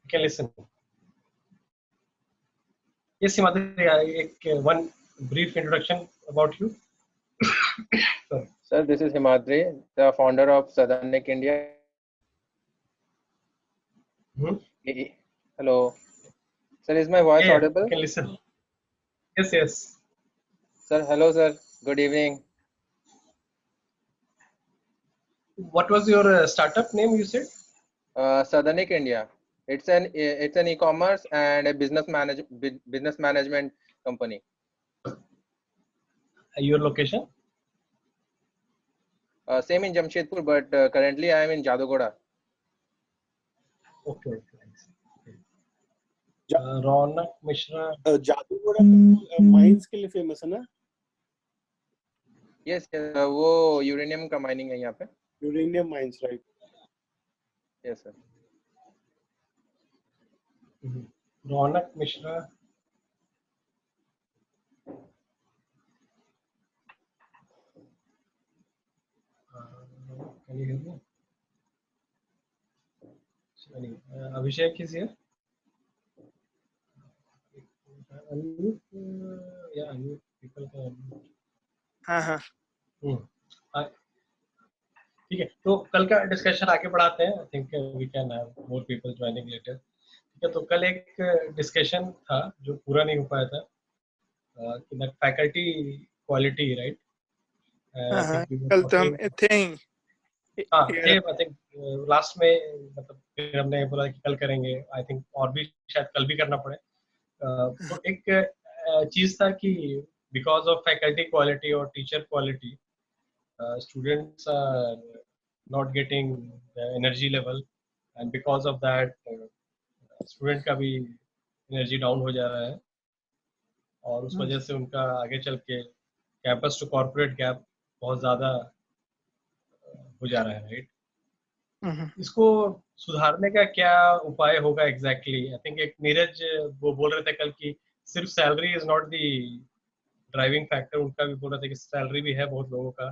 can listen. Yes, Himadri, one brief introduction about you. Sorry. Sir, this is Himadri, the founder of Sadhanic India. Hello. Sir, is my voice audible? You can listen. Yes, yes. Sir, hello, sir. Good evening. What was your startup name, you said? Sadhanic India. It's an e-commerce and a business management company. Your location? Same in Jamshedpur, but currently I am in Jadugoda. Okay. Raunak Mishra Jaduguda mines के लिए famous है ना? Yes, वो uranium का mining है यहाँ पे. Uranium mines, right? Yes, sir. Raunak Mishra can you hear me? Abhishek is here. Yeah, people can. हाँ. ठीक है, तो कल का डिस्कशन आगे बढ़ाते हैं. I think we can have more people joining letter. ठीक है, तो कल एक डिस्कशन था जो पूरा नहीं हो पाया था कि द फैकल्टी क्वालिटी, राइट? कल तो हम थे ही. आई थिंक लास्ट में मतलब फिर हमने बोला कि कल करेंगे. आई थिंक और भी शायद कल भी करना पड़े. तो एक चीज था कि बिकॉज ऑफ फैकल्टी क्वालिटी और teacher quality students are not getting the energy level, and because of that student का भी energy down हो जा रहा है और उस वजह से उनका आगे चल के कैंपस टू कॉर्पोरेट गैप बहुत ज़्यादा हो जा रहा है, राइट? इसको सुधारने का क्या उपाय होगा एग्जैक्टली? आई थिंक एक नीरज वो बोल रहे थे कल की सिर्फ salary is not the driving factor. उनका भी बोल रहे थे कि सैलरी भी है बहुत लोगों का,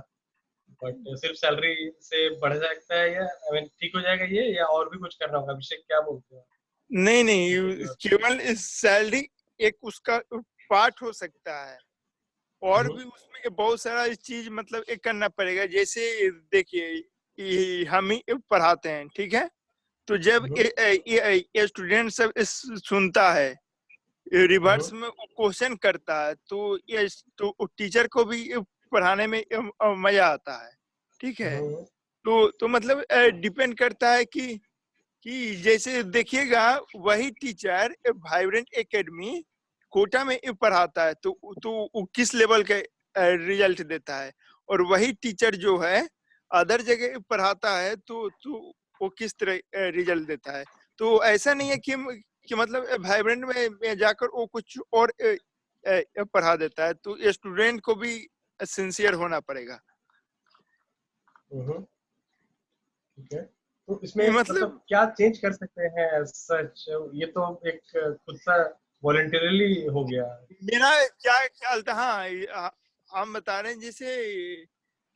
बट सिर्फ सैलरी से बढ़ सकता है या आई मीन ठीक हो जाएगा ये, या और भी कुछ करना होगा? अभिषेक क्या बोलते हैं? नहीं, केवल इस सैलरी एक उसका पार्ट हो सकता है और भी उसमें बहुत सारा चीज मतलब एक करना पड़ेगा. जैसे देखिए हम ही पढ़ाते हैं, ठीक है? तो जब ये स्टूडेंट सब सुनता है, रिवर्स में क्वेश्चन करता है, तो ये तो टीचर को भी पढ़ाने में मजा आता है, ठीक है? तो मतलब डिपेंड करता है कि जैसे देखिएगा वही टीचर वाइब्रेंट एकेडमी कोटा में पढ़ाता है तो वो किस लेवल के रिजल्ट देता है, और वही टीचर जो है अदर जगह पढ़ाता है तो वो किस तरह रिजल्ट देता है. तो ऐसा नहीं है कि मतलब वाइब्रेंट में जाकर वो कुछ और पढ़ा देता है. तो स्टूडेंट को भी सिंसियर होना पड़ेगा. ठीक है, तो इसमें मतलब क्या चेंज कर सकते हैं सच? ये तो एक खुद सा वॉलंटरीली हो गया. मेरा क्या ख्याल था, हाँ हम बता रहे हैं, जैसे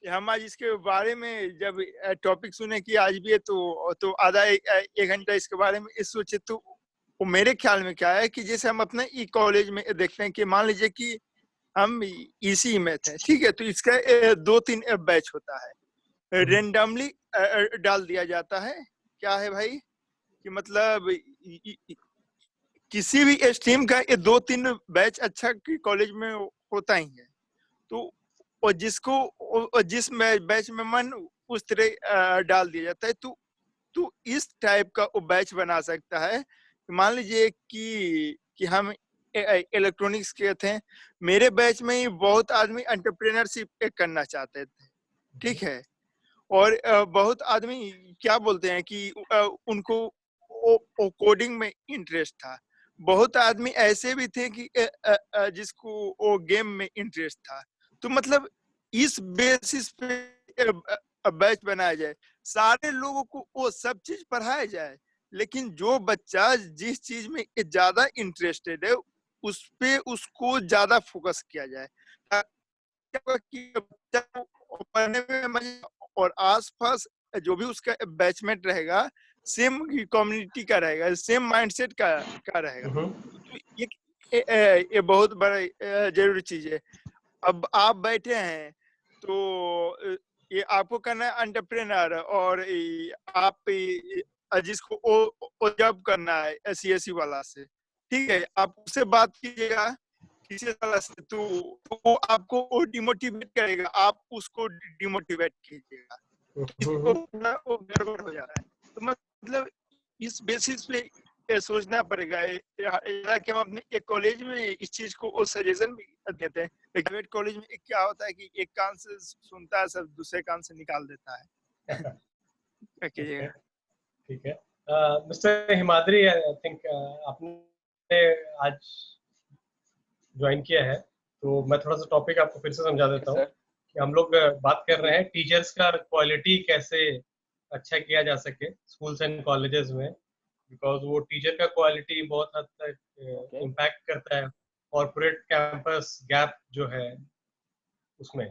हम आज इसके बारे में जब टॉपिक सुने कि आज भी है तो आधा एक घंटा इसके बारे में सोचे, तो वो मेरे ख्याल में क्या है कि जैसे हम अपने ई कॉलेज में देखते हैं कि मान लीजिए कि हम इसी में थे, ठीक है? तो इसका 2-3 बैच होता है, रेंडमली डाल दिया जाता है. क्या है भाई कि मतलब किसी भी स्ट्रीम का ये 2-3 बैच अच्छा कॉलेज में होता ही है. तो और जिस बैच में मन उस तरह डाल दिया जाता है. तो इस टाइप का वो बैच बना सकता है. मान लीजिए कि हम इलेक्ट्रॉनिक्स के थे, मेरे बैच में ही बहुत आदमी एंटरप्रेन्योरशिप करना चाहते थे, ठीक है? और बहुत आदमी क्या बोलते हैं कि उनको कोडिंग में इंटरेस्ट था. बहुत आदमी ऐसे भी थे कि जिसको वो गेम में इंटरेस्ट था. तो मतलब इस बेसिस पे बैच बनाया जाए, सारे लोगों को वो सब चीज पढ़ाया जाए, लेकिन जो बच्चा जिस चीज में ज्यादा इंटरेस्टेड है उस पे उसको ज्यादा फोकस किया जाए कि पढ़ने में मजा, और आसपास जो भी उसका बैचमेट रहेगा सेम कम्युनिटी का रहेगा, सेम माइंडसेट का रहेगा। तो ये बहुत बड़ा जरूरी चीज है। अब आप बैठे हैं तो ये आपको करना है एंटरप्रेन्योर, और आप जिसको ओ जॉब करना है सीएससी वाला से, ठीक है, आप उससे बात कीजिएगा किसी तरह से, तो वो आपको वो डिमोटिवेट करेगा, आप उसको डिमोटिवेट कीजिएगा, इसको वो गड़बड़ हो जा रहा है। तो मतलब इस बेसिस पे सोचना पड़ेगा कि हम अपने एक कॉलेज में इस चीज को सजेशन भी देते हैं। प्राइवेट कॉलेज में क्या होता है कि एक कान से सुनता है, सब दूसरे कान से निकाल देता है। क्या कीजिएगा? ठीक है। मिस्टर हिमाद्री, आई थिंक आपने आज ज्वाइन किया है, तो मैं थोड़ा सा टॉपिक आपको फिर से समझा देता हूँ कि हम लोग बात कर रहे हैं टीचर्स का क्वालिटी कैसे अच्छा किया जा सके स्कूल्स एंड कॉलेजेस में, बिकॉज वो टीचर का क्वालिटी बहुत हद तक इम्पैक्ट करता है कॉर्पोरेट कैंपस गैप जो है उसमें।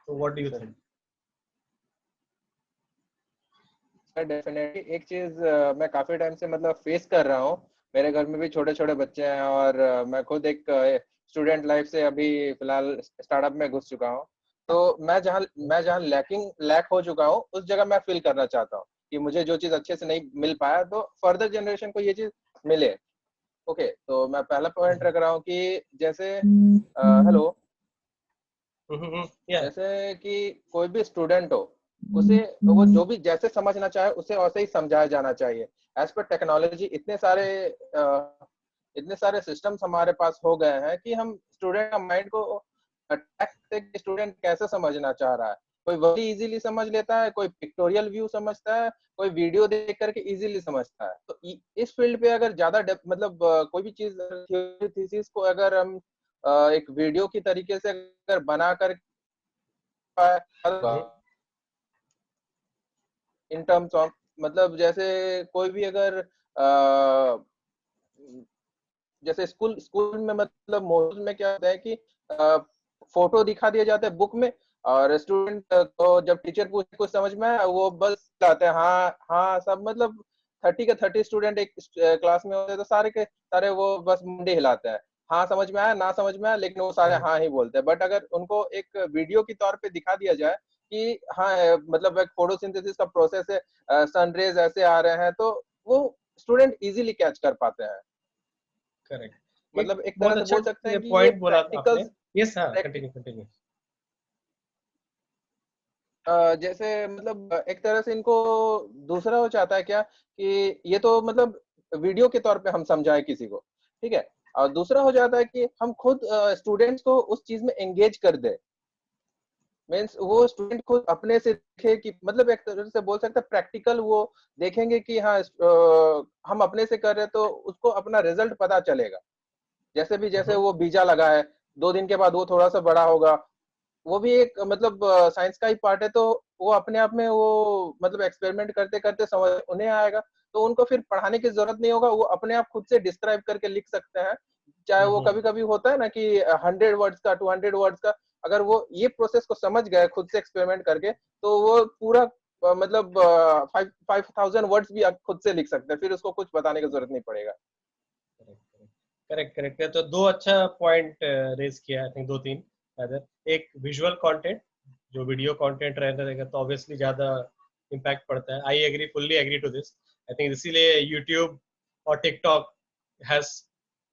तो what do you think? Definitely एक चीज मैं काफी टाइम से मतलब फेस कर रहा हूँ। मेरे घर में भी छोटे छोटे बच्चे हैं और मैं खुद एक स्टूडेंट लाइफ से अभी फिलहाल स्टार्टअप में घुस चुका हूँ। तो मैं जहाँ लैक हो चुका हूँ उस जगह मैं फील करना चाहता हूँ कि मुझे जो चीज अच्छे से नहीं मिल पाया तो फर्दर जनरेशन को ये चीज मिले। ओके, तो मैं पहला पॉइंट रख रहा हूँ कि जैसे हेलो, जैसे कि कोई भी स्टूडेंट हो उसे वो जो भी जैसे समझना चाहे उसे वैसे ही समझाया जाना चाहिए। एज पर टेक्नोलॉजी इतने सारे सिस्टम्स हमारे पास हो गए हैं कि हम स्टूडेंट का माइंड को अटैक करके स्टूडेंट कैसे समझना चाह रहा है। कोई वर्ड इजीली समझ लेता है, कोई पिक्टोरियल व्यू समझता है, कोई वीडियो देख करके इजीली समझता है। तो इस फील्ड पे अगर ज्यादा मतलब कोई भी चीज थीसिस को अगर हम एक वीडियो की तरीके से अगर बना कर इन टर्म्स ऑफ मतलब जैसे कोई भी अगर जैसे स्कूल में मतलब मोस्ट में क्या होता है कि फोटो दिखा दिया जाता है बुक में, और स्टूडेंट को जब टीचर पूछे कुछ समझ में आया वो बस आते हैं हाँ हाँ सब, मतलब 30 के 30 स्टूडेंट एक क्लास में होते हैं तो सारे के सारे वो बस मुंडे हिलाते हैं, हाँ समझ में आया ना समझ में आया, लेकिन वो सारे हाँ ही बोलते हैं। बट अगर उनको एक वीडियो की तौर पे दिखा दिया जाए कि हाँ मतलब एक फोटोसिंथेसिस का प्रोसेस है, सनरेज ऐसे आ रहे हैं, तो वो स्टूडेंट इजीली कैच कर पाते हैं। करेक्ट, मतलब एक बहुत तरह से अच्छा बोल सकते हैं कि ये पॉइंट बोला प्रैक्टिकल आपने। यस, हाँ, कंटिन्यू। जैसे मतलब एक तरह से इनको दूसरा हो चाहता है क्या कि ये तो मतलब वीडियो के तौर पे हम समझाएं किसी को, ठीक है, और दूसरा हो जाता है कि हम खुद स्टूडेंट्स को उस चीज में एंगेज कर दे। मीन्स वो स्टूडेंट खुद अपने से देखे कि मतलब एक तरह से बोल सकते हैं प्रैक्टिकल वो देखेंगे कि हाँ हम अपने से कर रहे हैं तो उसको अपना रिजल्ट पता चलेगा। जैसे वो बीजा लगा है 2 दिन के बाद वो थोड़ा सा बड़ा होगा, वो भी एक मतलब साइंस का ही पार्ट है। तो वो अपने आप में वो मतलब एक्सपेरिमेंट करते करते समझ उन्हें आएगा, तो उनको फिर पढ़ाने की जरूरत नहीं होगा, वो अपने आप खुद से डिस्क्राइब करके लिख सकते हैं। चाहे वो कभी कभी होता है ना कि 100 वर्ड्स का 200 वर्ड्स का, अगर वो ये प्रोसेस को समझ गए खुद से एक्सपेरिमेंट करके तो वो पूरा मतलब 5000 वर्ड्स भी आप खुद से लिख सकते हैं, फिर उसको कुछ बताने की जरूरत नहीं पड़ेगा। करेक्ट। तो दो अच्छा पॉइंट रेज किया, आई थिंक 2-3। एक विजुअल कंटेंट, जो वीडियो कंटेंट रहेगा तो ऑब्वियसली ज्यादा इम्पैक्ट पड़ता है। I agree, fully agree to this. I think इसीलिए यूट्यूब और TikTok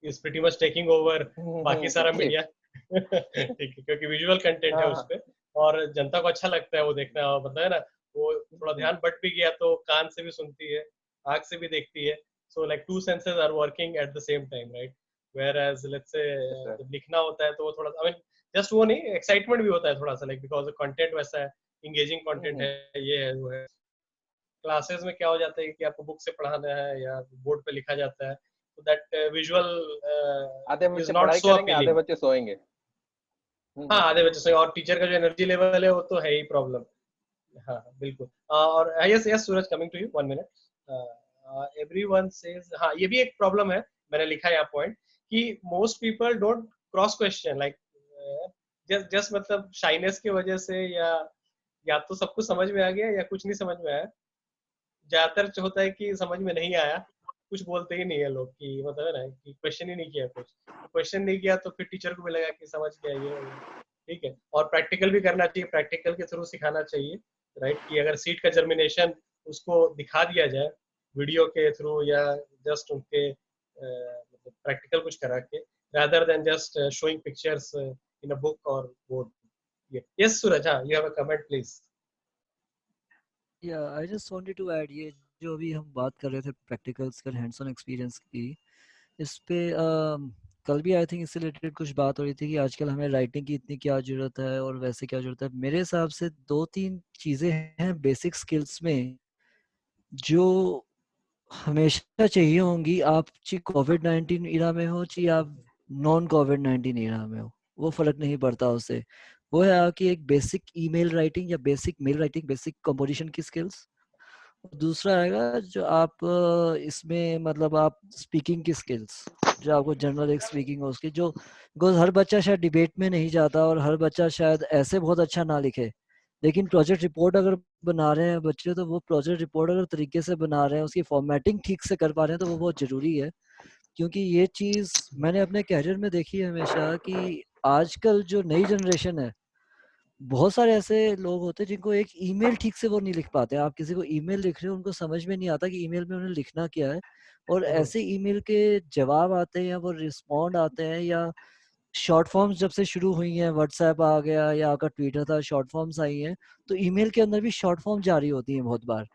is pretty much taking over बाकी सारा मीडिया। ठीक है, क्योंकि विजुअल कंटेंट है उस पे और जनता को अच्छा लगता है वो देखना। और पता है ना, वो थोड़ा ध्यान बट भी गया तो कान से भी सुनती है, आंख से भी देखती है। So like two senses are working at the same time, right? Whereas let's say जब लिखना होता है तो वो थोड़ा, I mean just वो नहीं, excitement भी होता है थोड़ा सा, like because the content वैसा है, engaging content है, ये है वो है। क्लासेस में क्या हो जाता है कि आपको बुक से पढ़ाना है या बोर्ड पे लिखा जाता है, तो that visual आधे is बच्चे not पढ़ाई so करेंगे, आधे appealing। बच्चे सोएंगे। हाँ, आधे बच्चे से, और टीचर का जो एनर्जी लेवल है वो तो है ही प्रॉब्लम। हाँ बिल्कुल। और yes Suraj, coming to you, 1 minute. Everyone says, हाँ ये भी एक प्रॉब्लम है, मैंने लिखा है यहाँ पॉइंट कि most people don't cross question, like just मतलब शाइनेस की वजह से, या तो सब कुछ समझ में आ गया या कुछ नहीं समझ में आया, ज्यादातर जो होता है कि समझ में नहीं आया, कुछ बोलते ही नहीं है लोग, कि मतलब है ना कि क्वेश्चन ही नहीं किया, कुछ क्वेश्चन नहीं किया तो फिर टीचर को भी लगा कि समझ गया ये हो गया। ठीक है, और प्रैक्टिकल भी करना चाहिए, प्रैक्टिकल के थ्रू सिखाना चाहिए, राइट, कि अगर सीड का जर्मिनेशन उसको दिखा दिया जाए वीडियो के थ्रू या जस्ट उनके मतलब प्रैक्टिकल कुछ करा के, rather than just showing pictures in a book or board. Yeah. Yes, Suraj, you have a comment, please. या I just wanted to add, ये जो अभी हम बात कर रहे थे प्रैक्टिकल्स का हैंड्स ऑन एक्सपीरियंस की, इस पे कल भी आई थिंक इससे रिलेटेड कुछ बात हो रही थी कि आजकल हमें राइटिंग की इतनी क्या जरूरत है और वैसे क्या जरूरत है। मेरे हिसाब से 2-3 चीजें हैं बेसिक स्किल्स में जो हमेशा चाहिए होंगी, आप चाहे कोविड-19 इरा में हो चाहे आप नॉन कोविड-19 इरा में हो, वो फर्क नहीं पड़ता उससे। वो है आपकी एक बेसिक ईमेल राइटिंग या basic mail writing, basic composition की स्किल्स। दूसरा आएगा जो आप इसमें मतलब आप स्पीकिंग की स्किल्स, जो आपको जनरल एक स्पीकिंग हो उसकी, जो बिकॉज हर बच्चा शायद डिबेट में नहीं जाता और हर बच्चा शायद ऐसे बहुत अच्छा ना लिखे, लेकिन प्रोजेक्ट रिपोर्ट अगर बना रहे हैं बच्चे तो वो प्रोजेक्ट रिपोर्ट अगर तरीके से बना रहे हैं, उसकी फॉर्मेटिंग ठीक से कर पा रहे हैं तो वो बहुत ज़रूरी है। क्योंकि ये चीज़ मैंने अपने कैरियर में देखी है हमेशा कि आजकल जो नई जनरेशन है, बहुत सारे ऐसे लोग होते हैं जिनको एक ईमेल ठीक से वो नहीं लिख पाते। आप किसी को ईमेल लिख रहे हो, उनको समझ में नहीं आता कि ईमेल में उन्हें लिखना क्या है, और ऐसे ईमेल के जवाब आते हैं या वो रिस्पॉन्ड आते हैं, या शॉर्ट फॉर्म्स जब से शुरू हुई हैं, व्हाट्सएप आ गया या आपका ट्विटर था, शॉर्ट फॉर्म्स आई हैं, तो ईमेल के अंदर भी शॉर्ट फॉर्म जारी होती हैं बहुत बार।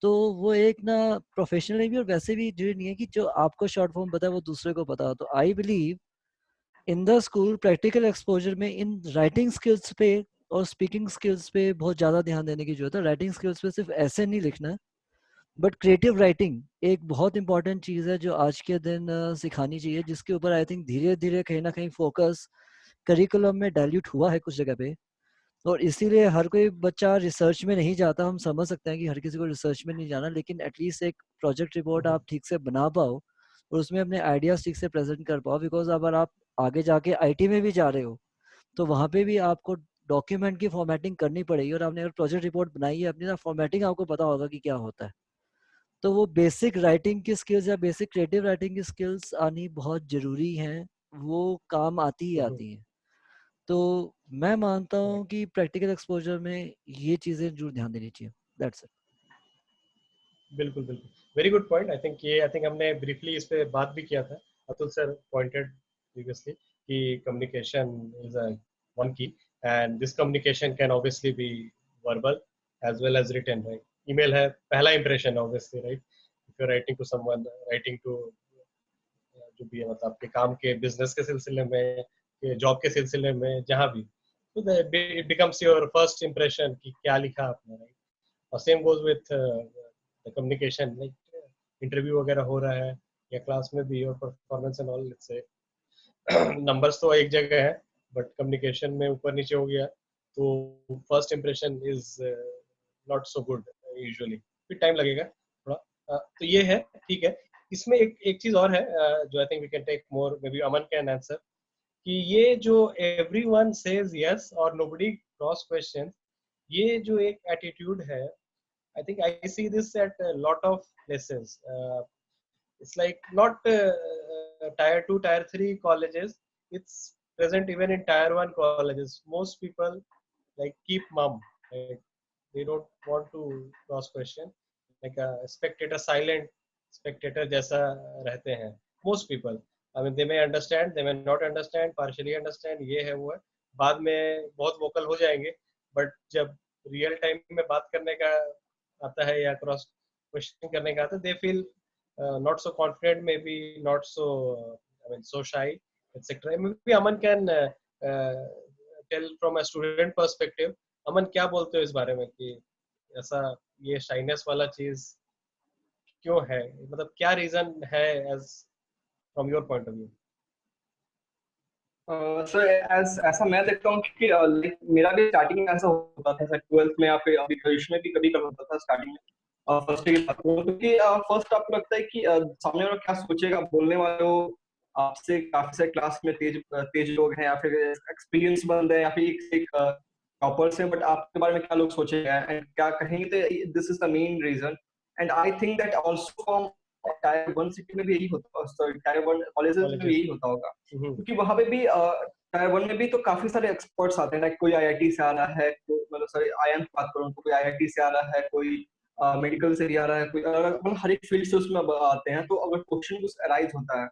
तो वो एक ना प्रोफेशनली भी और वैसे भी जरूरी नहीं है कि जो आपको शॉर्ट फॉर्म पता है वो दूसरे को पता हो। तो I believe in the school practical exposure में इन राइटिंग स्किल्स पे और स्पीकिंग स्किल्स पे बहुत ज़्यादा ध्यान देने की जरूरत है। राइटिंग स्किल्स पे सिर्फ ऐसे नहीं लिखना है, बट क्रिएटिव राइटिंग एक बहुत इंपॉर्टेंट चीज़ है जो आज के दिन सिखानी चाहिए, जिसके ऊपर आई थिंक धीरे धीरे कहीं ना कहीं फोकस करिकुलम में डाइल्यूट हुआ है कुछ जगह पे। और इसीलिए हर कोई बच्चा रिसर्च में नहीं जाता। हम समझ सकते हैं कि हर किसी को रिसर्च में नहीं जाना, लेकिन एटलीस्ट एक प्रोजेक्ट रिपोर्ट आप ठीक से बना पाओ और उसमें अपने आइडियाज ठीक से प्रेजेंट कर पाओ। बिकॉज अगर आप आगे जाके आईटी में भी जा रहे हो तो वहाँ पे भी आपको डॉक्यूमेंट की फॉर्मेटिंग करनी पड़ेगी, और आपने अगर प्रोजेक्ट रिपोर्ट बनाई है अपनी, फॉर्मेटिंग आपको पता होगा कि क्या होता है। तो वो बेसिक राइटिंग की स्किल्स या बेसिक क्रिएटिव राइटिंग की स्किल्स आनी बहुत ज़रूरी हैं, वो काम आती ही आती हैं। तो मैं मानता हूँ कि प्रैक्टिकल एक्सपोजर में ये चीज़ें जरूर ध्यान देनी चाहिए। That's it. बिल्कुल बिल्कुल, very good point. I think हमने ब्रीफली इस पे बात भी किया था। अतुल सर पॉइंटेड प्रीवियसली कि communication is a one key, and this communication can obviously be verbal as well as written, right. Email है पहला impression obviously, right. If you writing to someone, writing to जो भी है, मतलब आपके काम के बिजनेस के सिलसिले में, जॉब के सिलसिले में, जहाँ भी, तो it becomes your first impression कि क्या लिखा आपने, राइट। और same goes with the communication, like interview वगैरह हो रहा है या क्लास में भी, और performance and all, let's say numbers तो एक जगह है, बट कम्युनिकेशन में ऊपर नीचे हो गया तो first impression is not so good usually, फिर टाइम लगेगा थोड़ा। तो ये है, ठीक है। इसमें एक चीज और है जो I think we can take more, maybe Aman can answer, कि ये जो एवरीवन सेज यस और नोबडी क्रॉस क्वेश्चन, ये जो एक एटीट्यूड है, I think I see this at a lot of places. It's like not tier 2, tier 3 colleges. It's present even in tier 1 colleges. Most people like keep mum. Like, they don't want to cross question. Like a spectator, silent spectator जैसा रहते हैं. Most people. I mean, they may understand, they may not understand, partially understand. ये है वो है. बाद में बहुत vocal हो जाएंगे. But जब रियल टाइम में बात करने का आता है या क्रॉस क्वेश्चन करने का आता है, they feel not so confident, maybe not so, I mean so shy, etcetera. Maybe Aman can tell from a student perspective. Aman, क्या बोलते हो इस बारे में कि ऐसा ये शाइनेस वाला चीज क्यों है, मतलब क्या रीजन है as from your point of view? Sir ऐसा मैं देखता हूँ कि लाइक मेरा भी स्टार्टिंग में ऐसा होता था सर, 12th में या फिर अभी ग्रेजुएशन में भी कभी कर होता था स्टार्टिंग में फर्स्ट ईयर की बात, क्योंकि फर्स्ट आपको लगता है कि सामने वाला क्या सोचेगा, बोलने वाले हो आपसे काफी सारे क्लास में तेज लोग हैं या फिर एक्सपीरियंस बंद है या फिर एक टॉपर्स हैं, बट आपके बारे में क्या लोग सोचेंगे एंड क्या कहेंगे। तो this is the main reason and I think that also from tier 1 city में भी यही होता, सॉरी टायर 1 कॉलेजेस में भी यही होता होगा, क्योंकि वहां पे भी टायर 1 में भी तो काफी सारे एक्सपर्ट्स आते हैं, लाइक कोई आईआईटी से आ रहा है, मतलब सॉरी आईआईएम की बात करूं तो कोई आईआईटी से आ रहा है, कोई मेडिकल से भी आ रहा है, कोई मतलब हर एक फील्ड से उसमें आते हैं। तो अगर क्वेश्चन कुछ अराइज होता है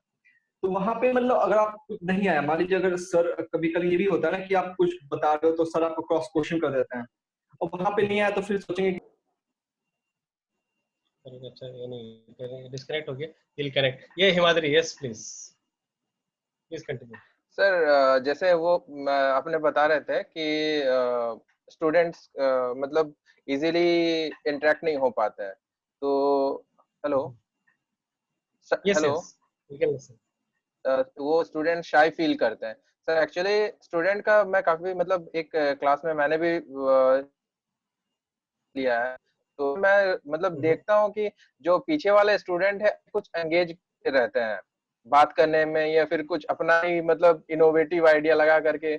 तो वहां पे मतलब अगर आप कुछ नहीं आया, मान लीजिए अगर सर, कभी कभी ये भी होता है ना कि आप कुछ बता रहे हो तो सर आपको क्रॉस क्वेश्चन कर देते हैं, और वहां पे नहीं आया तो फिर सोचेंगे अच्छा, यानी डिस्कनेक्ट हो गया, विल कनेक्ट। ये Himadri, yes please continue sir. जैसे वो आपने बता रहे थे कि स्टूडेंट्स मतलब इजीली इंटरेक्ट नहीं हो पाते हैं, तो hello yes hello yes we can listen. वो स्टूडेंट शाई फील करते हैं। सर एक्चुअली स्टूडेंट का मैं काफी मतलब एक क्लास में मैंने भी लिया है, तो मैं मतलब देखता हूँ कि जो पीछे वाले स्टूडेंट है कुछ एंगेज रहते हैं बात करने में, या फिर कुछ अपना ही मतलब इनोवेटिव आइडिया लगा करके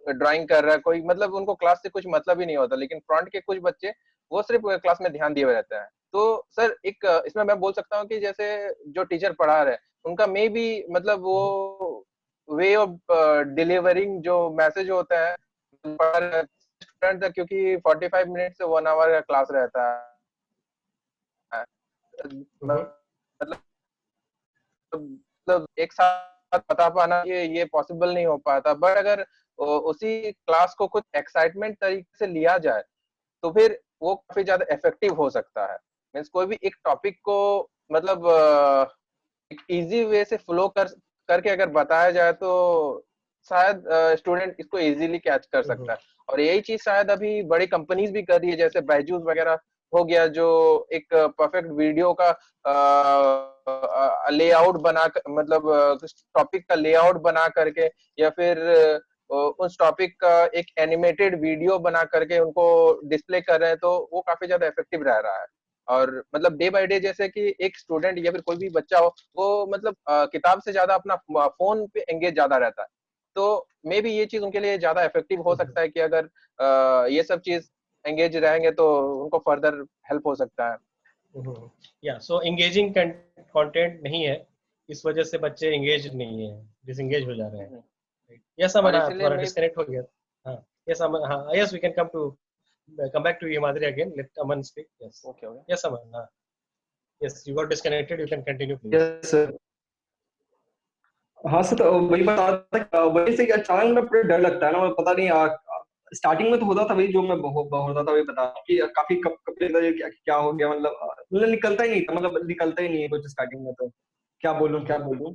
ड्राइंग कर रहा है कोई, मतलब उनको क्लास से कुछ मतलब ही नहीं होता, लेकिन फ्रंट के कुछ बच्चे वो सिर्फ क्लास में ध्यान दिए हुए रहते हैं। तो सर एक इसमें मैं बोल सकता हूँ कि जैसे जो टीचर पढ़ा रहे हैं उनका मे बी मतलब वो वे ऑफ डिलीवरिंग जो मैसेज होता है स्टूडेंट तक, क्योंकि 45 मिनट से 1 आवर का क्लास रहता है, मतलब एक साथ बता पाना ये पॉसिबल नहीं हो पाता। बट अगर उसी क्लास को कुछ एक्साइटमेंट तरीके से लिया जाए तो फिर वो काफी ज्यादा इफेक्टिव हो सकता है। मीन्स कोई भी एक टॉपिक को मतलब एक इजी वे से फ्लो करके अगर बताया जाए तो शायद स्टूडेंट इसको इजीली कैच कर सकता है। और यही चीज शायद अभी बड़ी कंपनीज भी कर रही है, जैसे बायजूस वगैरह हो गया, जो एक परफेक्ट वीडियो का लेआउट बना मतलब टॉपिक का लेआउट बना करके, या फिर उस टॉपिक का एक एनिमेटेड वीडियो बना करके उनको डिस्प्ले कर रहे हैं, तो वो काफी ज्यादा इफेक्टिव रह रहा है। और मतलब डे बाय डे जैसे कि एक स्टूडेंट या फिर कोई भी बच्चा हो, वो मतलब किताब से ज्यादा अपना फोन पे एंगेज ज्यादा रहता है, तो मे बी ये चीज उनके लिए ज्यादा इफेक्टिव हो सकता है कि अगर ये सब चीज एंगेज रहेंगे तो उनको फर्दर हेल्प हो सकता है। या सो एंगेजिंग कंटेंट नहीं है, इस वजह से बच्चे एंगेज नहीं है, डिसएंगेज हो जा रहे हैं। यस अमन, थोड़ा डिस्कनेक्ट हो गया। हाँ यस अमन, हाँ yes we can come back to you Himadri again, let Aman speak. Yes okay yes Aman, yes you got disconnected, you can continue please. yes sir। हाँ सर, तो वही बता रहा था, वही से अचानक में पूरा डर लगता है ना, पता नहीं स्टार्टिंग में तो होता था, वही जो मैं होता था वही बता कि काफी कब क्या हो गया, मतलब निकलता ही नहीं था, मतलब निकलता ही नहीं है कुछ स्टार्टिंग में, तो क्या बोलूं।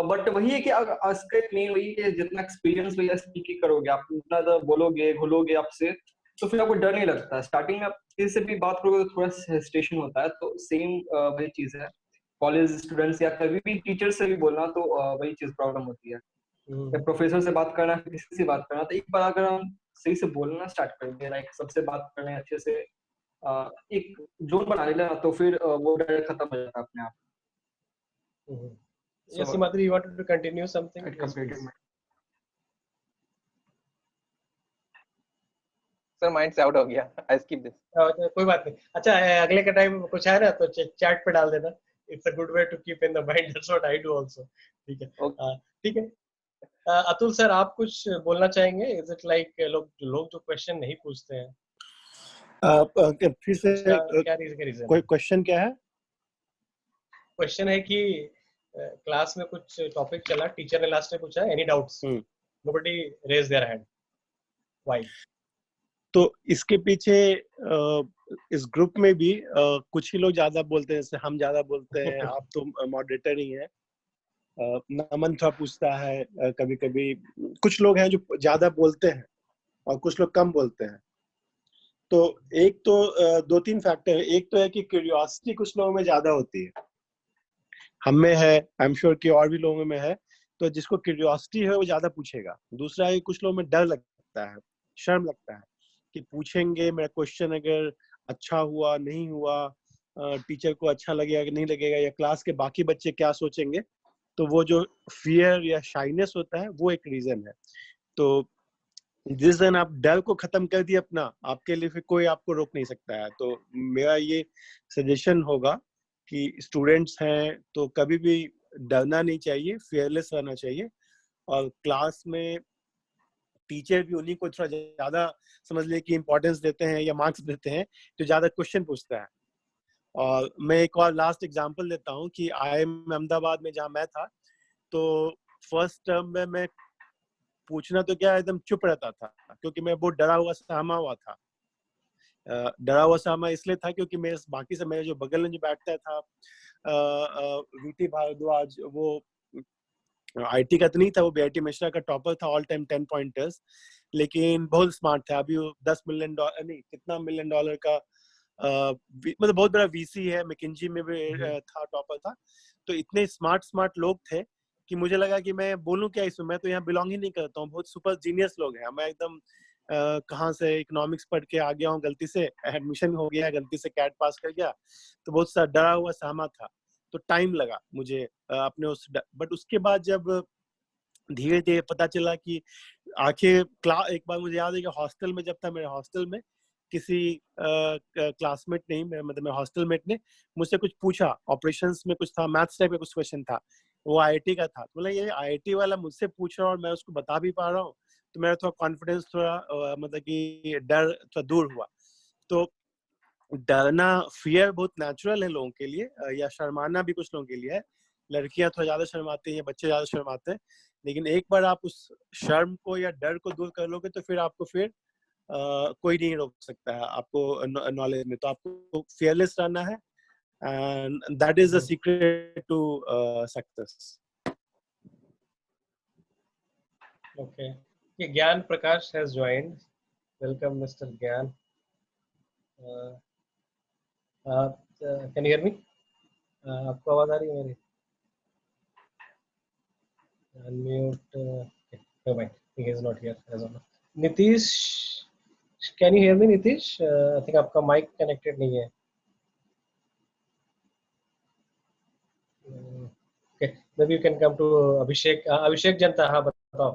बट वही है कि आज का मेन वही है, जितना एक्सपीरियंस वही स्पीक ही करोगे आप, उतना बोलोगे घुलोगे आपसे, तो फिर आपको डर नहीं लगता। स्टार्टिंग में आप किसी से भी बात करोगे तो थोड़ा हेजिटेशन होता है, तो सेम वही चीज है कॉलेज स्टूडेंट्स या कभी भी टीचर से भी बोलना, तो वही चीज प्रॉब्लम होती है। या प्रोफेसर से बात करना, किसी से बात करना, तो एक बार अगर हम सही से बोलना स्टार्ट कर दें, लाइक सबसे बात करने अच्छे से, एक जोन बना लेना, तो फिर वो डर खत्म हो जाता है अपने आप। Yes Himadri, you wanted to continue something? Sir mind से आउट हो गया, आई स्किप दिस। कोई बात नहीं। अच्छा अगले का टाइम कुछ है ना तो चैट पे डाल देना, it's a good way to keep in the mind, that's what I do also. ठीक है ठीक है। अतुल सर आप कुछ बोलना चाहेंगे? इज इट लाइक लोग जो क्वेश्चन नहीं पूछते हैं, फिर से क्या रीजन? कोई क्वेश्चन क्या है? क्वेश्चन है कि क्लास में कुछ टॉपिक चला, टीचर ने लास्ट में पूछा any doubts, nobody raise their hand, why? तो इसके पीछे इस ग्रुप में भी कुछ ही लोग ज्यादा बोलते हैं, जैसे हम ज्यादा बोलते हैं, आप तो मॉडरेटर ही हैं, नमन थोड़ा पूछता है कभी कभी, कुछ लोग हैं जो ज्यादा बोलते हैं और कुछ लोग कम बोलते हैं। तो एक तो 2-3 फैक्टर, एक तो है कि क्यूरियोसिटी कुछ लोगों में ज्यादा होती है, हम में है, आई एम श्योर कि और भी लोगों में है, तो जिसको क्यूरियोसिटी है वो ज्यादा पूछेगा। दूसरा है कुछ लोगों में डर लगता है, शर्म लगता है कि पूछेंगे मेरा क्वेश्चन अगर अच्छा हुआ नहीं हुआ, टीचर को अच्छा लगेगा कि नहीं लगेगा, या क्लास के बाकी बच्चे क्या सोचेंगे, तो वो जो फियर या शाइनेस होता है वो एक रीजन है। तो जिस दिन आप डर को खत्म कर दिए अपना, आपके लिए फिर कोई आपको रोक नहीं सकता है। तो मेरा ये सजेशन होगा कि स्टूडेंट्स हैं तो कभी भी डरना नहीं चाहिए, फियरलेस रहना चाहिए। और क्लास में टीचर भी उन्हीं को थोड़ा ज्यादा समझ ले कि इंपॉर्टेंस देते हैं या मार्क्स देते हैं तो ज्यादा क्वेश्चन पूछता है। और मैं एक और लास्ट एग्जांपल देता हूँ कि IIM अहमदाबाद में जहाँ मैं था, तो फर्स्ट टर्म में मैं पूछना तो क्या एकदम चुप रहता था, क्योंकि मैं बहुत डरा हुआ सहमा हुआ था। डरा हुआ सहमा इसलिए था क्योंकि मेरे बाकी से मेरे जो बगल में जो बैठता था VT भारद्वाज, वो IT का तो नहीं था, वो BIT मिश्रा का टॉपर था, ऑल टाइम 10 पॉइंटर्स, लेकिन बहुत स्मार्ट था। अभी वो $10 मिलियन नहीं कितना $1 मिलियन का मतलब बहुत बड़ा VC है, मैकिंजी में भी था, टॉपर था। तो इतने स्मार्ट लोग थे कि मुझे लगा कि मैं बोलूं क्या इसमें, मैं तो यहाँ बिलोंग ही नहीं करता हूँ, बहुत सुपर जीनियस लोग हैं। मैं एकदम कहाँ से इकोनॉमिक्स पढ़ के आ गया हूँ, गलती से एडमिशन हो गया, गलती से कैट पास कर गया, तो बहुत सा डरा हुआ सहमा था। तो टाइम लगा मुझे अपने उस, बट उसके बाद जब धीरे धीरे पता चला कि आखिर एक बार मुझे याद है कि हॉस्टल में जब था, मेरे हॉस्टल में किसी क्लासमेट नहीं, मतलब मेरे हॉस्टल मेट ने मुझसे कुछ पूछा, ऑपरेशंस में कुछ था, मैथ्स टाइप का कुछ क्वेश्चन था, वो IIT का था। तो बोला ये IIT वाला मुझसे पूछ रहा और मैं उसको बता भी पा रहा हूँ, तो मेरा थोड़ा कॉन्फिडेंस थोड़ा मतलब कि डर थोड़ा दूर हुआ। तो डरना, फियर बहुत नेचुरल है लोगों के लिए, या शर्माना भी कुछ लोगों के लिए है। लड़कियां थोड़ा ज्यादा शर्माती हैं, बच्चे ज्यादा शर्माते हैं, लेकिन एक बार आप उस शर्म को या डर को दूर कर लोगे तो फिर आपको फिर कोई नहीं रोक सकता है आपको नॉलेज में। तो आपको फियरलेस रहना है, and that is the secret to success. Okay. Okay, Gyan Prakash has joined. Welcome, Mr. Gyan. Can you hear me? आपको आवाज आ रही है मेरी? Unmute. Okay. No mind. He is not here as of now. Nitish, can you hear me, Nitish? I think आपका mic connected नहीं है. Okay. Maybe you can come to Abhishek. Abhishek जनता, हाँ बताओ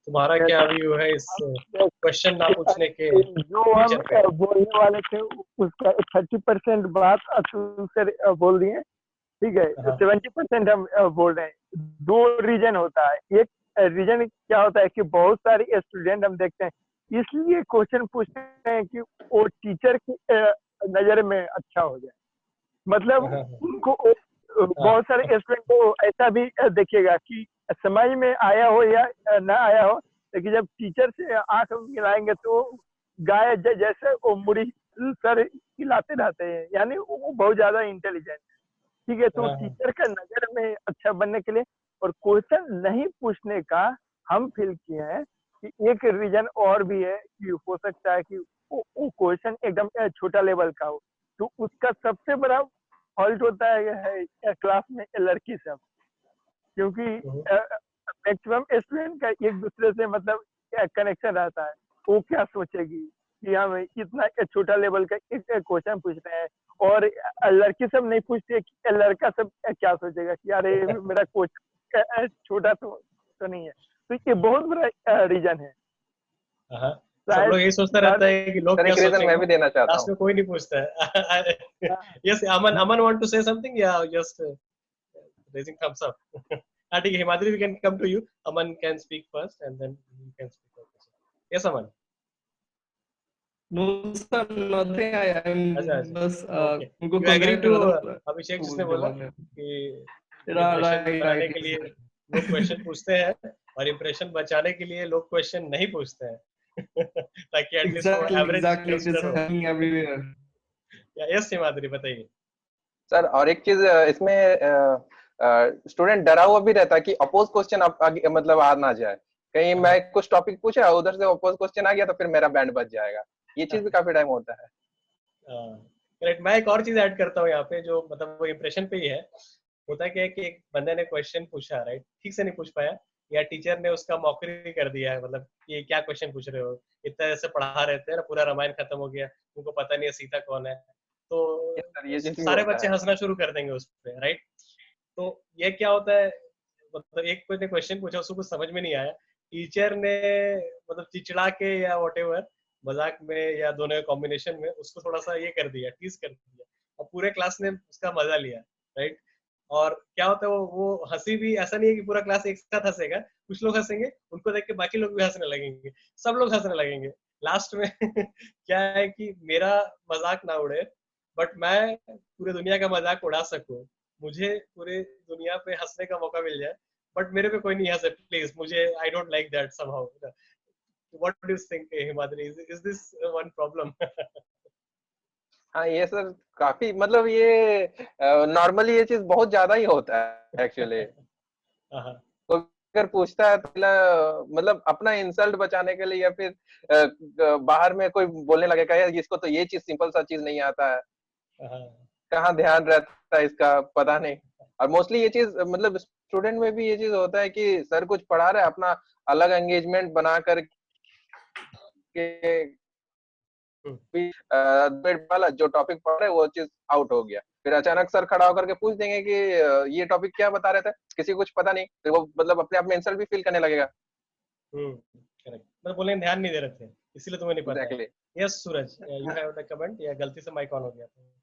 तुम्हारा क्या व्यू है इस क्वेश्चन ना पूछने के जो हम बोलने वाले थे उसका 30% बात अतुल सर बोल दिए, ठीक है। 70% हम बोल रहे हैं। दो रीजन होता है। एक रीजन क्या होता है कि बहुत सारे स्टूडेंट हम देखते हैं इसलिए क्वेश्चन पूछते हैं कि वो टीचर की नजर में अच्छा हो जाए, मतलब उनको बहुत सारे स्टूडेंट को ऐसा भी देखिएगा कि समझ में आया हो या ना आया हो, लेकिन जब टीचर से आंख मिलाएंगे तो गाय जैसे वो मुड़ी सर हिलाते रहते हैं, यानी वो बहुत ज्यादा इंटेलिजेंट, ठीक है। तो टीचर का नजर में अच्छा बनने के लिए और क्वेश्चन नहीं पूछने का हम फील किए हैं कि एक रीजन और भी है कि हो सकता है कि वो क्वेश्चन एकदम छोटा लेवल का हो, तो उसका सबसे बड़ा फॉल्ट होता है क्लास में लड़की सब, क्योंकि मैक्सिमम स्टूडेंट का एक दूसरे से मतलब कनेक्शन रहता है। वो क्या सोचेगी कि हम इतना छोटा लेवल का एक क्वेश्चन पूछ रहे हैं, और लड़की सब नहीं पूछती कि लड़का सब क्या सोचेगा कि अरे मेरा क्वेश्चन छोटा तो नहीं है। तो ये बहुत बड़ा रीजन है। सब लोग यही सोचता रहता है कि लोग क्या सोचेंगे। मैं भी देना चाहता हूँ। लास्ट में कोई नहीं पूछता है। Yes, Aman want to say something या जस्ट raising thumbs up? ठीक है, Himadri, we can come to you. Aman can speak first and then you can speak also. Yes, Aman. No sir, nothing. बस उनको you agree to अभिषेक जिसने बोला कि impression बनाने के लिए लोग क्वेश्चन पूछते हैं और impression बचाने के लिए लोग क्वेश्चन नहीं पूछते हैं ताकि एटलीस्ट वो एवरेज everywhere. यस हिमाद्री, बताइए सर। और एक चीज इसमें स्टूडेंट डरा हुआ भी रहता है कि अपोज क्वेश्चन मतलब आ ना जाए, कहीं मैं कुछ टॉपिक पूछा उधर से अपोज क्वेश्चन आ गया तो फिर मेरा बैंड बच जाएगा। ये चीज भी काफी टाइम होता है। करेक्ट। मैं एक और चीज ऐड करता हूँ यहाँ पे, जो मतलब वो इम्प्रेशन पे ही है। होता क्या है कि एक बंदे ने क्वेश्चन पूछा, राइट, ठीक से नहीं पूछ पाया, या टीचर ने उसका मॉकरी कर दिया है, मतलब ये क्या क्वेश्चन पूछ रहे हो, इतना ऐसे पढ़ा रहते हैं ना, पूरा रामायण खत्म हो गया, उनको पता नहीं है सीता कौन है, तो ये सारे बच्चे हंसना शुरू कर देंगे उस पर, राइट। तो ये क्या होता है, मतलब एक कोई ने क्वेश्चन पूछा, उसको कुछ समझ में नहीं आया, टीचर ने मतलब चिचड़ा के या व्हाटएवर मजाक में या दोनों कॉम्बिनेशन में उसको थोड़ा सा ये कर दिया, टीज कर दिया, और पूरे क्लास ने उसका मजा लिया, राइट। और क्या होता है वो हंसी भी ऐसा नहीं है कि पूरा क्लास एक साथ हंसेगा, कुछ लोग हंसेंगे, उनको देख के बाकी लोग भी हंसने लगेंगे, सब लोग हंसने लगेंगे लास्ट में। क्या है कि मेरा मजाक ना उड़े, बट मैं पूरे दुनिया का मजाक उड़ा सकूं, मुझे पूरे दुनिया पे हंसने का मौका मिल जाए, बट मेरे पे कोई नहीं हंसे प्लीज, मुझे I don't like that somehow. What do you think Himadri, is this one problem? हाँ ये सर काफी मतलब ये नॉर्मली ये चीज बहुत ज्यादा ही होता है एक्चुअली। कोई अगर पूछता है तो मतलब अपना इंसल्ट बचाने के लिए या फिर बाहर में कोई बोलने लगेगा यार इसको तो ये चीज सिंपल सा चीज नहीं आता है, कहाँ ध्यान रहता है इसका पता नहीं। और मोस्टली ये चीज मतलब स्टूडेंट में भी ये चीज होता है कि सर कुछ पढ़ा रहे अपना अलग एंगेजमेंट बना कर के वाला जो टॉपिक पढ़ रहे वो चीज आउट हो गया, फिर अचानक सर खड़ा होकर के पूछ देंगे कि ये टॉपिक क्या बता रहे थे, किसी को कुछ पता नहीं, फिर वो मतलब अपने आप में इंसल्ट भी फील करने लगेगा। करेक्ट, मतलब बोले ध्यान नहीं दे रहे थे इसलिए तुम्हें नहीं पता। Exactly. Yes Suraj, you have the comment, या गलती से माइक ऑन हो गया था?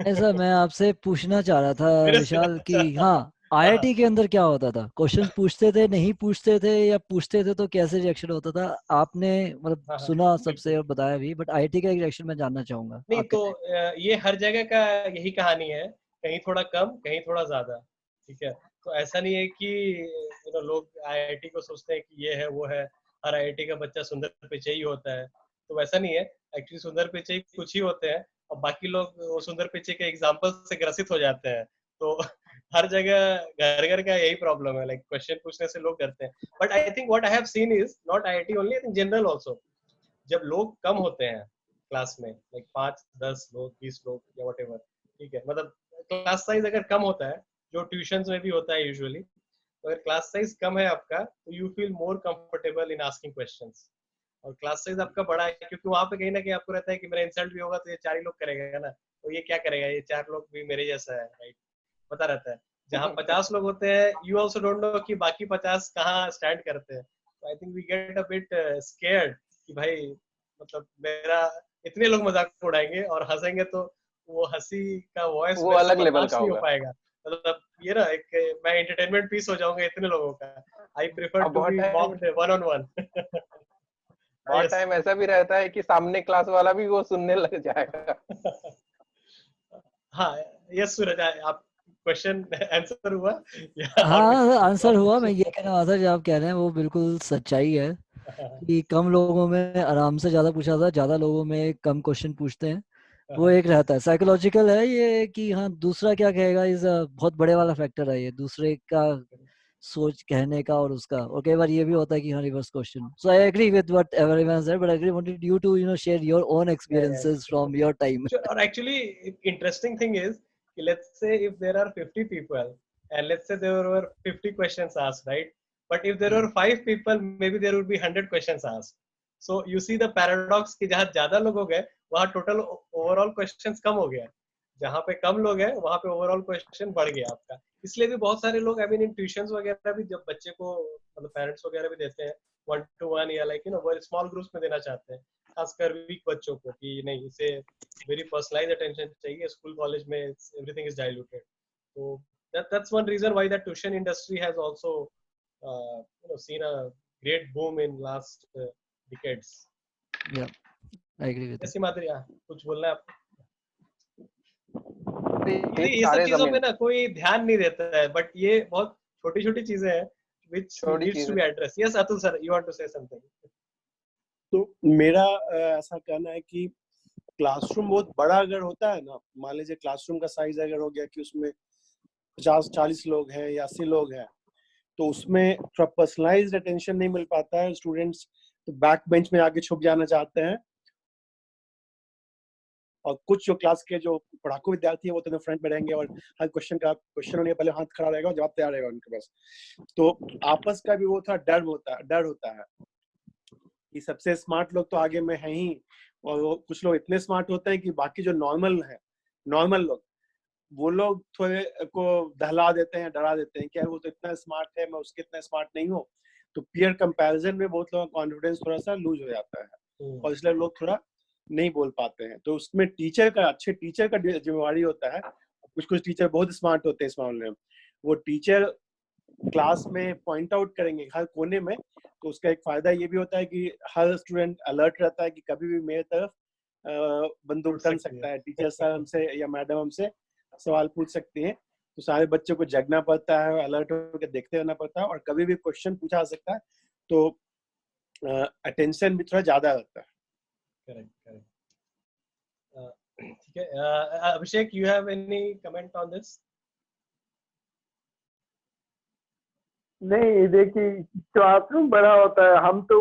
ऐसा मैं आपसे पूछना चाह रहा था मेरे से विशाल कि अच्छा। हाँ आईआईटी के अंदर क्या होता था, क्वेश्चंस पूछते थे, नहीं पूछते थे, या पूछते थे तो कैसे रिएक्शन होता था? आपने मतलब हाँ सुना सबसे बिल्कुल। और बताया भी, बट आईआईटी का एक रिएक्शन मैं जानना चाहूंगा नहीं आपके तो टाइम। ये हर जगह का यही कहानी है, कहीं थोड़ा कम कहीं थोड़ा ज्यादा, ठीक है। तो ऐसा नहीं है कि लोग आईआईटी को सोचते हैं कि ये है वो है, हर आईआईटी का बच्चा सुंदर पिचई ही होता है, तो वैसा नहीं है। एक्चुअली सुंदर पिचई कुछ ही होते हैं, और बाकी लोग वो सुंदर पिचई के एग्जाम्पल से ग्रसित हो जाते हैं। तो हर जगह घर घर का यही प्रॉब्लम है, लाइक क्वेश्चन पूछने से लोग डरते हैं। But I think what I have seen is not IIT only, I think general also, जब लोग कम होते हैं क्लास में, लाइक 5-10 लोग 20 लोग या वट, ठीक है, मतलब क्लास साइज अगर कम होता है, जो ट्यूशन में भी होता है यूजुअली, तो अगर क्लास साइज कम है आपका तो you feel more comfortable in asking questions. और क्लास साइज आपका बड़ा है क्योंकि वहां पे कहीं ना कहीं आपको रहता है कि मेरा इंसल्ट भी होगा तो ये 4 ही लोग करेगा ना, तो ये क्या करेगा, ये 4 लोग भी मेरे जैसा है, राइट, पता रहता है। जहाँ 50 लोग होते हैं यू ऑल्सो डोंट नो कि बाकी 50 कहाँ स्टैंड करते हैं, तो I think we get a bit scared कि भाई मतलब मेरा इतने लोग मजाक उड़ाएंगे और हंसेंगे तो वो हंसी का वॉइस वो मेरे से अलग लेवल का बर्दाश्त नहीं हो होगा। पाएगा, मतलब ये ना एक मैं एंटरटेनमेंट पीस हो जाऊंगा इतने लोगों का। आई प्रेफर अब to be mocked one on one. बहुत यस। टाइम ऐसा भी रहता है कि सामने क्लास वाला भी वो सुनने लग जाएगा। हाँ यस सूरज, आप क्वेश्चन आंसर हुआ या और भी हाँ आंसर हुआ, मैं कुछ? ये कहना रहा था जो आप कह रहे हैं वो बिल्कुल सच्चाई है कि कम लोगों में आराम से ज्यादा पूछा था, ज्यादा लोगों में कम क्वेश्चन पूछते हैं। वो एक रहता है साइकोलॉजिकल है ये कि हाँ दूसरा क्या कहेगा, इस बहुत बड़े वाला फैक्टर है ये, दूसरे का सोच कहने का और उसका। और कई बार ये भी होता है कि हाँ reverse question. So I agree with what everyone said, but I wanted you to share your own experiences from your time. Sure. Or actually, interesting thing is, let's say if there are 50 people, and let's say there were 50 questions asked, right? But if there were 5 people, maybe there would be 100 questions asked. So you see the paradox कि जहाँ ज्यादा लोग हो गए वहाँ total overall questions कम हो गया, जहाँ पे कम लोग हैं वहाँ पे ओवरऑल क्वेश्चन बढ़ गया आपका। इसलिए भी बहुत सारे लोग आई मीन इन ट्यूशंस वगैरह भी जब बच्चे को मतलब पेरेंट्स वगैरह भी देते हैं 1-to-1 या लाइक स्मॉल ग्रुप्स में देना चाहते हैं, खासकर वीक बच्चों को, कि नहीं इसे वेरी पर्सनलाइज अटेंशन चाहिए, स्कूल कॉलेज में एवरीथिंग इज डाइल्यूटेड। तो that's one reason why the tuition industry has also seen a great boom in last decades. Yeah, I agree with ऐसी मात्रा कुछ बोलना है आपको? एक ये सब सारे चीजों पे जमीन ना कोई ध्यान नहीं देता है, बट ये बहुत छोटी छोटी चीजें हैं which छोटी needs चीज to है। be addressed. Yes Atul sir, you want to say something? तो मेरा ऐसा कहना है कि क्लासरूम बहुत बड़ा अगर होता है ना, मान लीजिए क्लासरूम का साइज अगर हो गया कि उसमें 50-40 लोग हैं या 80 लोग हैं, तो उसमें थोड़ा पर्सनलाइज्ड अटेंशन नहीं मिल पाता है। स्टूडेंट्स तो बैक बेंच में आके छुप जाना चाहते हैं, और कुछ जो क्लास के जो पढ़ाकू विद्यार्थी है वो तो फ्रंट में रहेंगे और हर क्वेश्चन होने पहले हाथ खड़ा रहेगा और जवाब तैयार रहेगा उनके पास। तो आपस का भी वो थोड़ा डर होता है कि सबसे स्मार्ट लोग तो आगे में है ही, और वो कुछ लोग इतने स्मार्ट होते हैं कि बाकी जो नॉर्मल लोग वो लोग थोड़े को दहला देते हैं, डरा देते हैं कि वो तो इतना स्मार्ट है, मैं उसके इतना स्मार्ट नहीं हूँ, तो पीयर कंपैरिजन में बहुत लोगों का कॉन्फिडेंस थोड़ा सा लूज हो जाता है और इसलिए लोग थोड़ा नहीं बोल पाते हैं। तो उसमें अच्छे टीचर का जिम्मेवारी होता है। कुछ टीचर बहुत स्मार्ट होते हैं इस मामले में, वो टीचर क्लास में पॉइंट आउट करेंगे हर कोने में, तो उसका एक फायदा ये भी होता है कि हर स्टूडेंट अलर्ट रहता है कि कभी भी मेरे तरफ बंदूक टन सकता है, टीचर सर हमसे या मैडम हमसे सवाल पूछ सकती हैं। तो सारे बच्चों को जगना पड़ता है, अलर्ट होकर देखते रहना पड़ता है और कभी भी क्वेश्चन पूछा जा सकता है, तो अटेंशन भी थोड़ा ज्यादा रहता है। Correct correct. ठीक है, Abhishek, you have any comment on this? नहीं, देखिए क्लासरूम बड़ा होता है, हम तो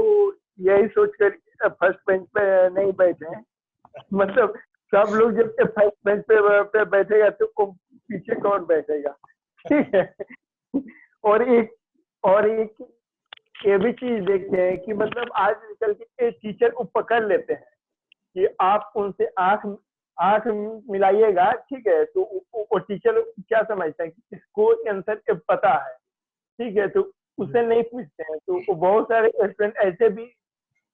यही सोचकर फर्स्ट बेंच पे नहीं बैठे हैं। मतलब सब लोग जब फर्स्ट बेंच पे बैठेगा तो पीछे कौन बैठेगा, ठीक है। और एक ये भी चीज देखते हैं कि मतलब आजकल के टीचर को पकड़ लेते हैं कि आप उनसे आंख मिलाइएगा, ठीक है, तो वो टीचर क्या समझता है कि इसको आंसर पता है, ठीक है, तो उससे नहीं पूछते हैं। तो बहुत सारे स्टूडेंट ऐसे भी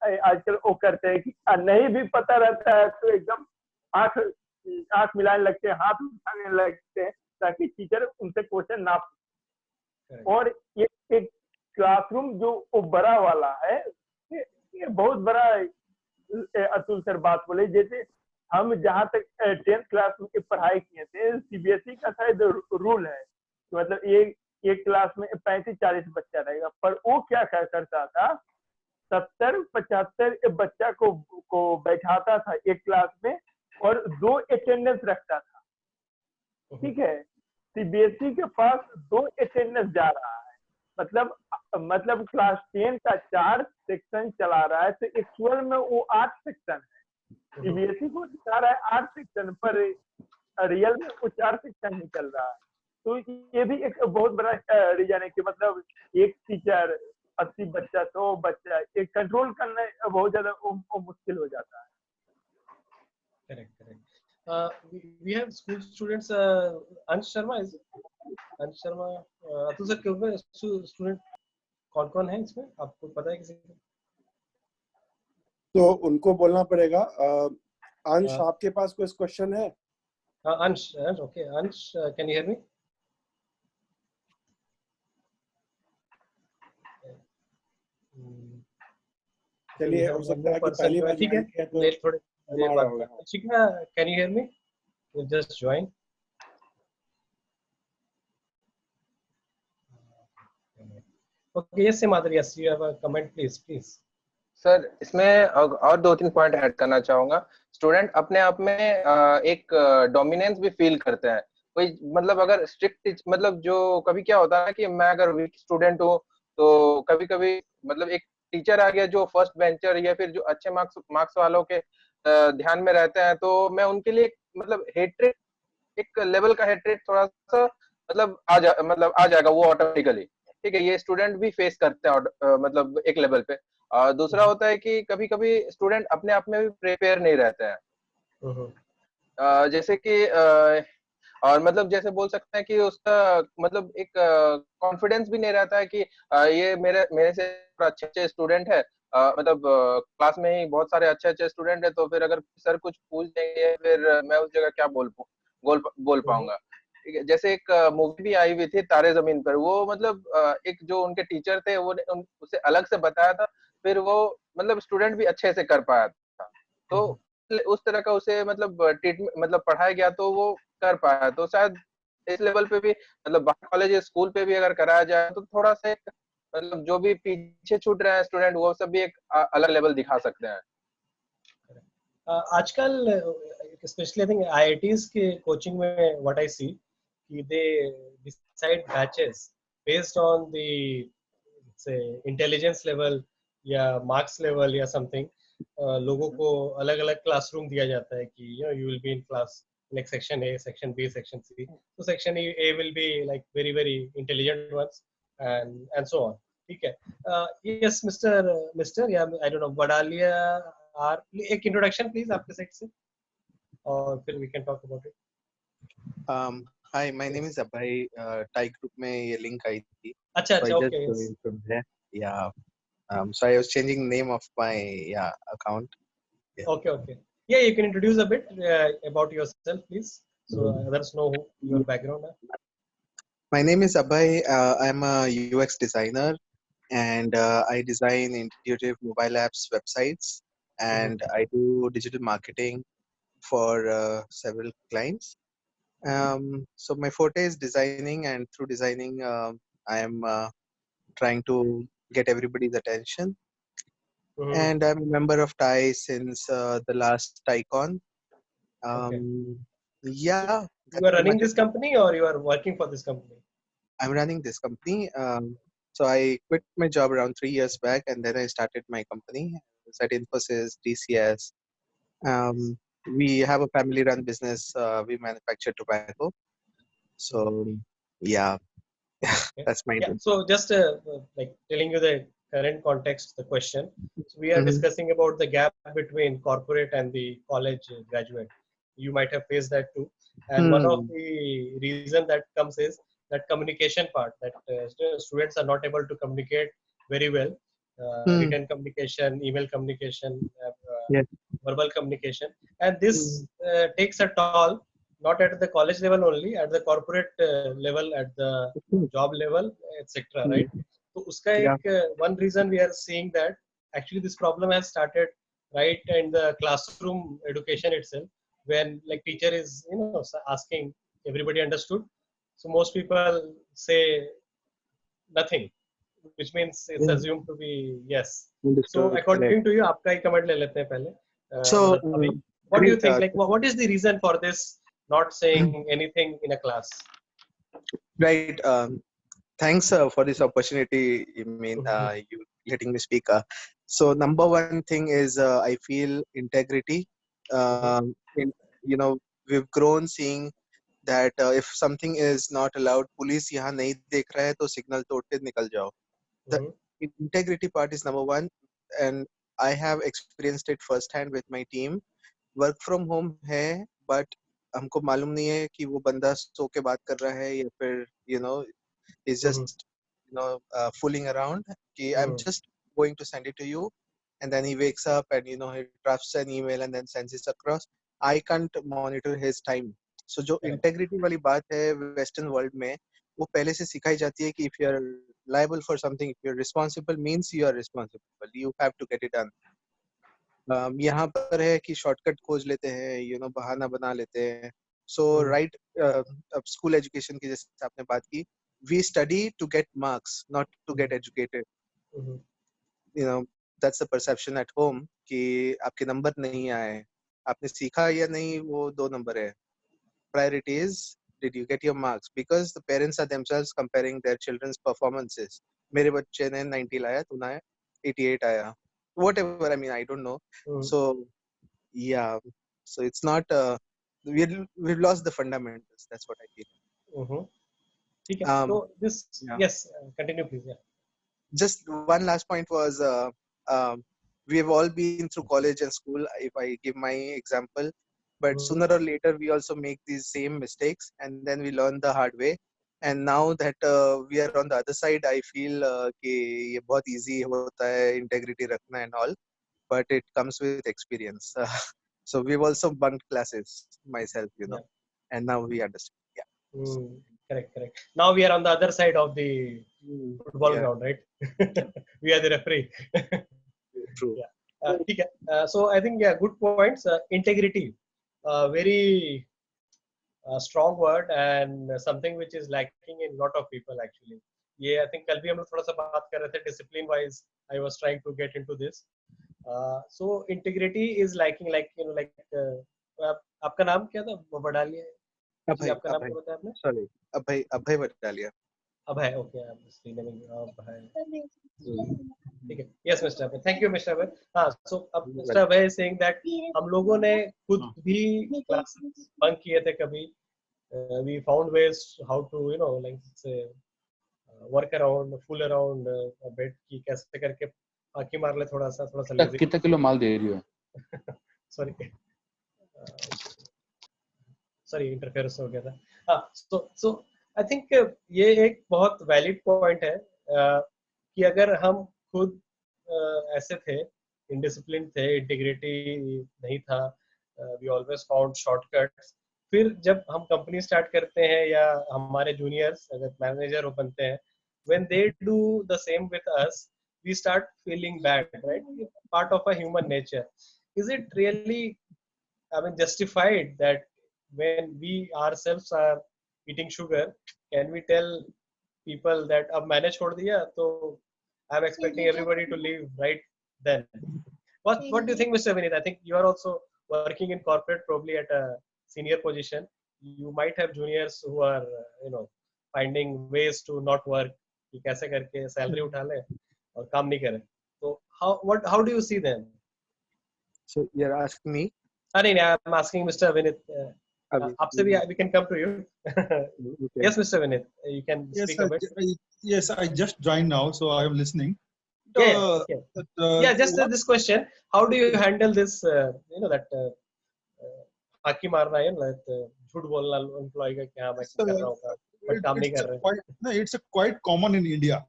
आजकल वो करते हैं कि नहीं भी पता रहता है तो एकदम आंख मिलाने लगते हैं, हाथ उठाने लगते हैं ताकि टीचर उनसे क्वेश्चन ना पूछे। और ये एक क्लासरूम जो बड़ा वाला है, ये बहुत बड़ा अतुल सर बात बोले। जैसे हम जहाँ तक 10th क्लास में पढ़ाई किए थे, सीबीएसई का शायद रूल है, तो मतलब एक क्लास में 35-40 बच्चा रहेगा, पर वो क्या करता था, 70-75 बच्चा को बैठाता था एक क्लास में और 2 अटेंडेंस रखता था, ठीक है। सीबीएसई के पास 2 अटेंडेंस जा रहा है, मतलब क्लास 10 का 4 सेक्शन चला रहा है, तो एक्चुअल में वो 8 सेक्शन है। सीबीएसई को दिखा रहा है 8 सेक्शन, पर रियल में वो 4 सेक्शन ही चल रहा है। तो ये भी एक बहुत बड़ा रीजन है कि मतलब एक टीचर 80 बच्चा 100 बच्चा एक कंट्रोल करना बहुत ज्यादा मुश्किल हो जाता है। Correct. we have school students, Ansh Sharma, is Ansh Sharma, Atul sir क्यों स्टूडेंट कौन है इसमें, आपको पता है किसी को? तो उनको बोलना पड़ेगा। अंश, आपके पास कोई क्वेश्चन है? अंश, ओके, अंश, कैन यू हियर मी? चलिए, हो सकता है कि पहली बार ठीक है, थोड़े देर बाद। ठीक है, can you hear me? You just join. Okay, yes Madhuri, yes, you have a comment, please. Sir, इसमें और 2-3 पॉइंट ऐड करना चाहूंगा। स्टूडेंट अपने आप में एक डोमिनेंस भी फील करते हैं। कोई मतलब अगर स्ट्रिक्ट, मतलब जो कभी क्या होता है कि मैं अगर वीक स्टूडेंट हूँ तो कभी कभी मतलब एक टीचर आ गया जो फर्स्ट बेंचर या फिर जो अच्छे मार्क्स वालों के ध्यान में रहते हैं, तो मैं उनके लिए मतलब हेट्रेड, एक लेवल का हेट्रेड थोड़ा सा मतलब आ जाएगा वो ऑटोमेटिकली, ठीक है। ये स्टूडेंट भी फेस करते हैं मतलब एक लेवल पे। दूसरा होता है कि कभी कभी स्टूडेंट अपने आप में भी प्रिपेयर नहीं रहते हैं। जैसे कि और मतलब जैसे बोल सकते हैं कि उसका मतलब एक कॉन्फिडेंस भी नहीं रहता है कि ये मेरे से अच्छे स्टूडेंट है, मतलब क्लास में ही बहुत सारे अच्छे स्टूडेंट है, तो फिर अगर सर कुछ पूछ देंगे फिर मैं उस जगह क्या बोल पाऊंगा। ठीक है, जैसे एक मूवी भी आई हुई थी तारे जमीन पर, वो मतलब एक जो उनके टीचर थे वो उसे अलग से बताया था, फिर वो मतलब स्टूडेंट भी अच्छे से कर पाया था, तो उस तरह का उसे मतलब ट्रीटमेंट मतलब पढ़ाया गया तो वो कर पाया। तो शायद इस लेवल पे भी मतलब बाकी कॉलेज स्कूल पे भी अगर कराया जाए तो थोड़ा सा मतलब जो भी पीछे छूट रहे हैं स्टूडेंट, वो सब भी एक अलग लेवल दिखा सकते हैं। आजकल स्पेशली आई थिंक आईआईटीज के कोचिंग में व्हाट आई सी कि they decide batches based on the से इंटेलिजेंस लेवल या मार्क्स लेवल या समथिंग। लोगों को अलग अलग क्लासरूम दिया जाता है कि you will be in class like section A, section B, section C. So section A will be like very intelligent ones and so on. ठीक है। Yes, Mr. Yeah, I don't know, Badalia, एक introduction please आपके side से और फिर we can talk about it. Hi, my name is Abhay. Thai group में ये link आई थी। अच्छा, okay, yes. Yeah. So I was changing name of my account. Yeah. Okay. Yeah, you can introduce a bit about yourself, please, so others know your background. My name is Abhay. I'm a UX designer, and I design intuitive mobile apps websites, and I do digital marketing for several clients. So my forte is designing, and through designing, I am trying to get everybody's attention. And I'm a member of TIE since the last TICon. Okay. Yeah, So that's you are pretty running much this it. company or you are working for this company? I'm running this company. So I quit my job around 3 years back, and then I started my company. It's at Infosys, TCS. We have a family-run business. We manufacture tobacco. So yeah, Okay. that's my Yeah. name. So just like telling you the current context, the question. So we are Mhm. discussing about the gap between corporate and the college graduate. You might have faced that too. And one of the reason that comes is that communication part, that students are not able to communicate very well. Hmm. Written communication, email communication, Yes. verbal communication, and this takes a toll not at the college level only, at the corporate level, at the job level, etc. Hmm. Right? So uska Yeah. ek, one reason we are seeing that actually this problem has started right in the classroom education itself, when like teacher is asking everybody understood. So most people say nothing, which means it's Yeah. assumed to be yes. So Understood. Correct. according to you, आपका ही comment ले लेते हैं पहले. So मतलब अभी, what do you great. think? Like, what is the reason for this not saying anything in a class? Right. Thanks for this opportunity. I mean, you letting me speak. So number one thing is I feel integrity. In, we've grown seeing that if something is not allowed, police यहाँ नहीं देख रहा है तो signal तोड़ के निकल जाओ. The integrity part is number one, and I have experienced it firsthand with my team. Work from home है, but हमको मालूम नहीं है कि वो बंदा सो के बात कर रहा है या फिर is just fooling around. I'm just going to send it to you, and then he wakes up and he drafts an email and then sends it across. I can't monitor his time. So जो integrity वाली बात है Western world में, वो पहले से सिखाई जाती है कि if you are liable for something, if you are responsible, means you are responsible. You have to get it done. यहाँ पर है कि शॉर्टकट खोज लेते हैं, बहाना बना लेते हैं. So right, अब स्कूल एजुकेशन की जैसे आपने बात की, we study to get marks, not to get educated. That's the perception at home कि आपके नंबर नहीं आए, आपने सीखा या नहीं वो दो नंबर है. Priority is, did you get your marks? Because the parents are themselves comparing their children's performances. मेरे बच्चे ने 90 लाया, तूने 88 आया. Whatever, I mean, I don't know. So yeah, so it's not we've lost the fundamentals. That's what I feel. ठीक है. So this yes, continue please. Yeah. Just one last point was we have all been through college and school, if I give my example, but sooner or later we also make these same mistakes and then we learn the hard way. And now that we are on the other side, I feel कि ये बहुत easy होता है integrity रखना and all, but it comes with experience. So we've also bunked classes myself, and now we understand. Yeah. Correct. Now we are on the other side of the football ground, right? We are the referee. True. Yeah. ठीक है. So I think good points. Integrity, very strong word and something which is lacking in lot of people actually. ये I think कल भी हम लोग थोड़ा सा बात कर रहे थे discipline wise. I was trying to get into this. So integrity is lacking, like आपका नाम क्या था? बडालिया. आपका नाम क्या बताया आपने? Sorry, Abhay Batalia. Abhay. Okay, I'm just renaming अभय. ठीक है. Yes, Mr. Abhay. Thank you, Mr. Abhay. हाँ, so अब Mr. Abhay is saying that हम लोगों ने खुद भी classes bunk किए थे कभी. We found ways how to like say work around, fool around a bit कि कैसे करके आँखें मार ले थोड़ा सा lazy. कितना किलो माल दे रही हो? Sorry, interference हो गया था. हाँ, so I think ये एक बहुत valid point है कि अगर हम खुद ऐसे थे, इनडिसिप्लिन थे, इंटीग्रिटी नहीं था, वी ऑलवेज फाउंड शॉर्टकट्स, फिर जब हम कंपनी स्टार्ट करते हैं या हमारे जूनियर्स अगर मैनेजर बनते हैं, when they do the same with us, we start feeling bad, right? Part of a human nature. Is it really, I mean, justified that when we ourselves are eating sugar, can we tell people that अब मैंने छोड़ दिया तो I'm expecting everybody to leave right then? What do you think, Mr. Vinit? I think you are also working in corporate, probably at a senior position. You might have juniors who are, finding ways to not work. कि कैसे करके salary उठा ले और काम नहीं करे. So how do you see them? So you're asking me? नहीं, I'm asking Mr. Vinit. आपसे भी we can come to you. Okay. Yes, Mr. Vinit, you can speak a bit. Yes, I just joined now, so I am listening. Yeah, yeah. Just this question: how do you handle this? That फाकी मारना है ना, झूठ बोलना employ का, क्या मैं कर रहा हूँ बट काम नहीं कर रहे. No, it's a quite common in India.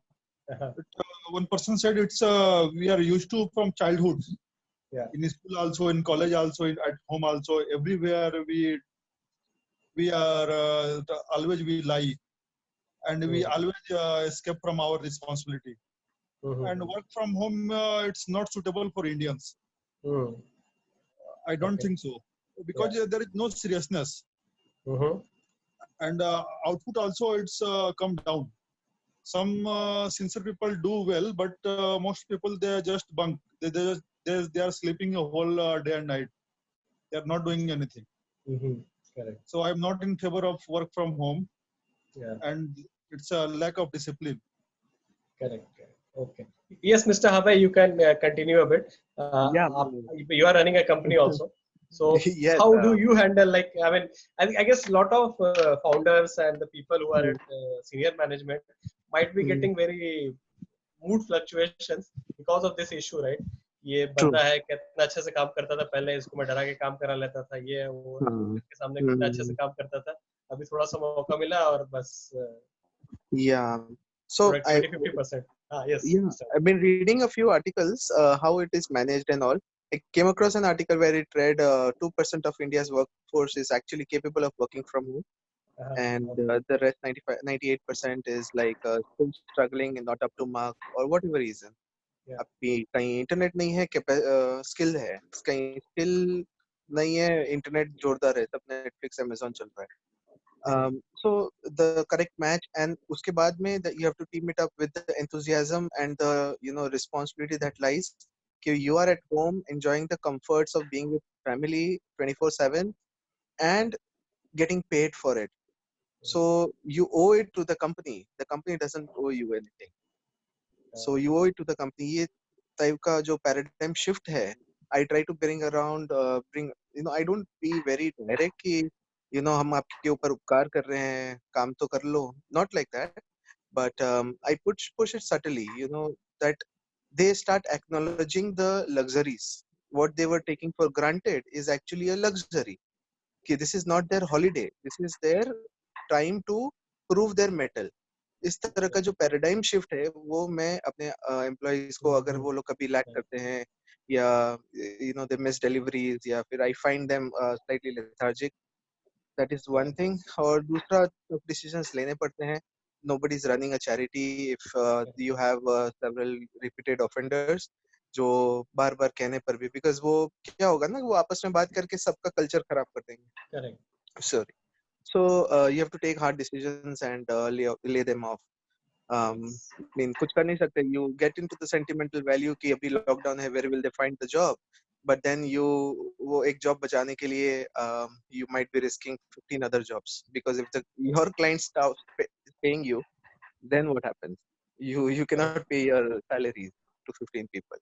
One person said we are used to from childhood. Yeah. In school also, in college also, at home also, everywhere we are always we lie, and we always escape from our responsibility. And work from home, it's not suitable for Indians. I don't think so, because there is no seriousness. And output also it's come down. Some sincere people do well, but most people they just bunk. They are sleeping a whole day and night. They are not doing anything. Correct. So I'm not in favor of work from home. Yeah. And it's a lack of discipline. Correct. Okay. Yes, Mr. Habe, you can continue a bit. You are running a company also. So Yes, how do you handle, like, I mean, I guess a lot of founders and the people who are at senior management might be getting very mood fluctuations because of this issue, right? ये बंदा है, कितना अच्छे से काम करता था पहले, इसको मैं डरा के काम करा लेता था, ये वो के सामने कितना अच्छे से काम करता था, अभी थोड़ा सा मौका मिला और बस. Yeah. So 20-50%. Yes. Yeah, I've been reading a few articles how it is managed and all. I came across an article where it read 2% of India's workforce is actually capable of working from home, and the rest 98% is like still struggling and not up to mark or whatever reason. अभी कहीं internet नहीं है, skill है, कहीं skill नहीं है, internet जोरदार है, तब नेटफ्लिक्स अमेज़न चल रहा है. So the correct match, and uske baad mein you have to team it up with the enthusiasm and the responsibility that lies. You are at home enjoying the comforts of being with family 24/7 and getting paid for it. So you owe it to the company. The company doesn't owe you anything. So you owe it to the company. ये type का जो paradigm shift है, I try to bring around, I don't be very direct कि हम आपके ऊपर उपकार कर रहे हैं, काम तो कर लो. Not like that, but I push it subtly. That they start acknowledging the luxuries. What they were taking for granted is actually a luxury. कि this is not their holiday. This is their time to prove their mettle. इस तरह का जो paradigm shift है वो मैं अपने employees को, अगर वो लोग कभी लैक करते हैं या दे मिस डिलीवरीज या फिर I find them slightly lethargic, that is one thing. और दूसरा डिसीजंस लेने पड़ते हैं. Nobody is running a charity if you have several repeated offenders जो बार बार कहने पर भी, बिकॉज वो क्या होगा ना, वो आपस में बात करके सबका कल्चर खराब कर देंगे. Correct. Sorry. So you have to take hard decisions and lay them off. कुछ कर नहीं सकते. You get into the sentimental value कि अभी lockdown है, where will they find the job? But then वो एक job बचाने के लिए you might be risking 15 other jobs, because if your client stops paying you, then what happens? You cannot pay your salaries to 15 people.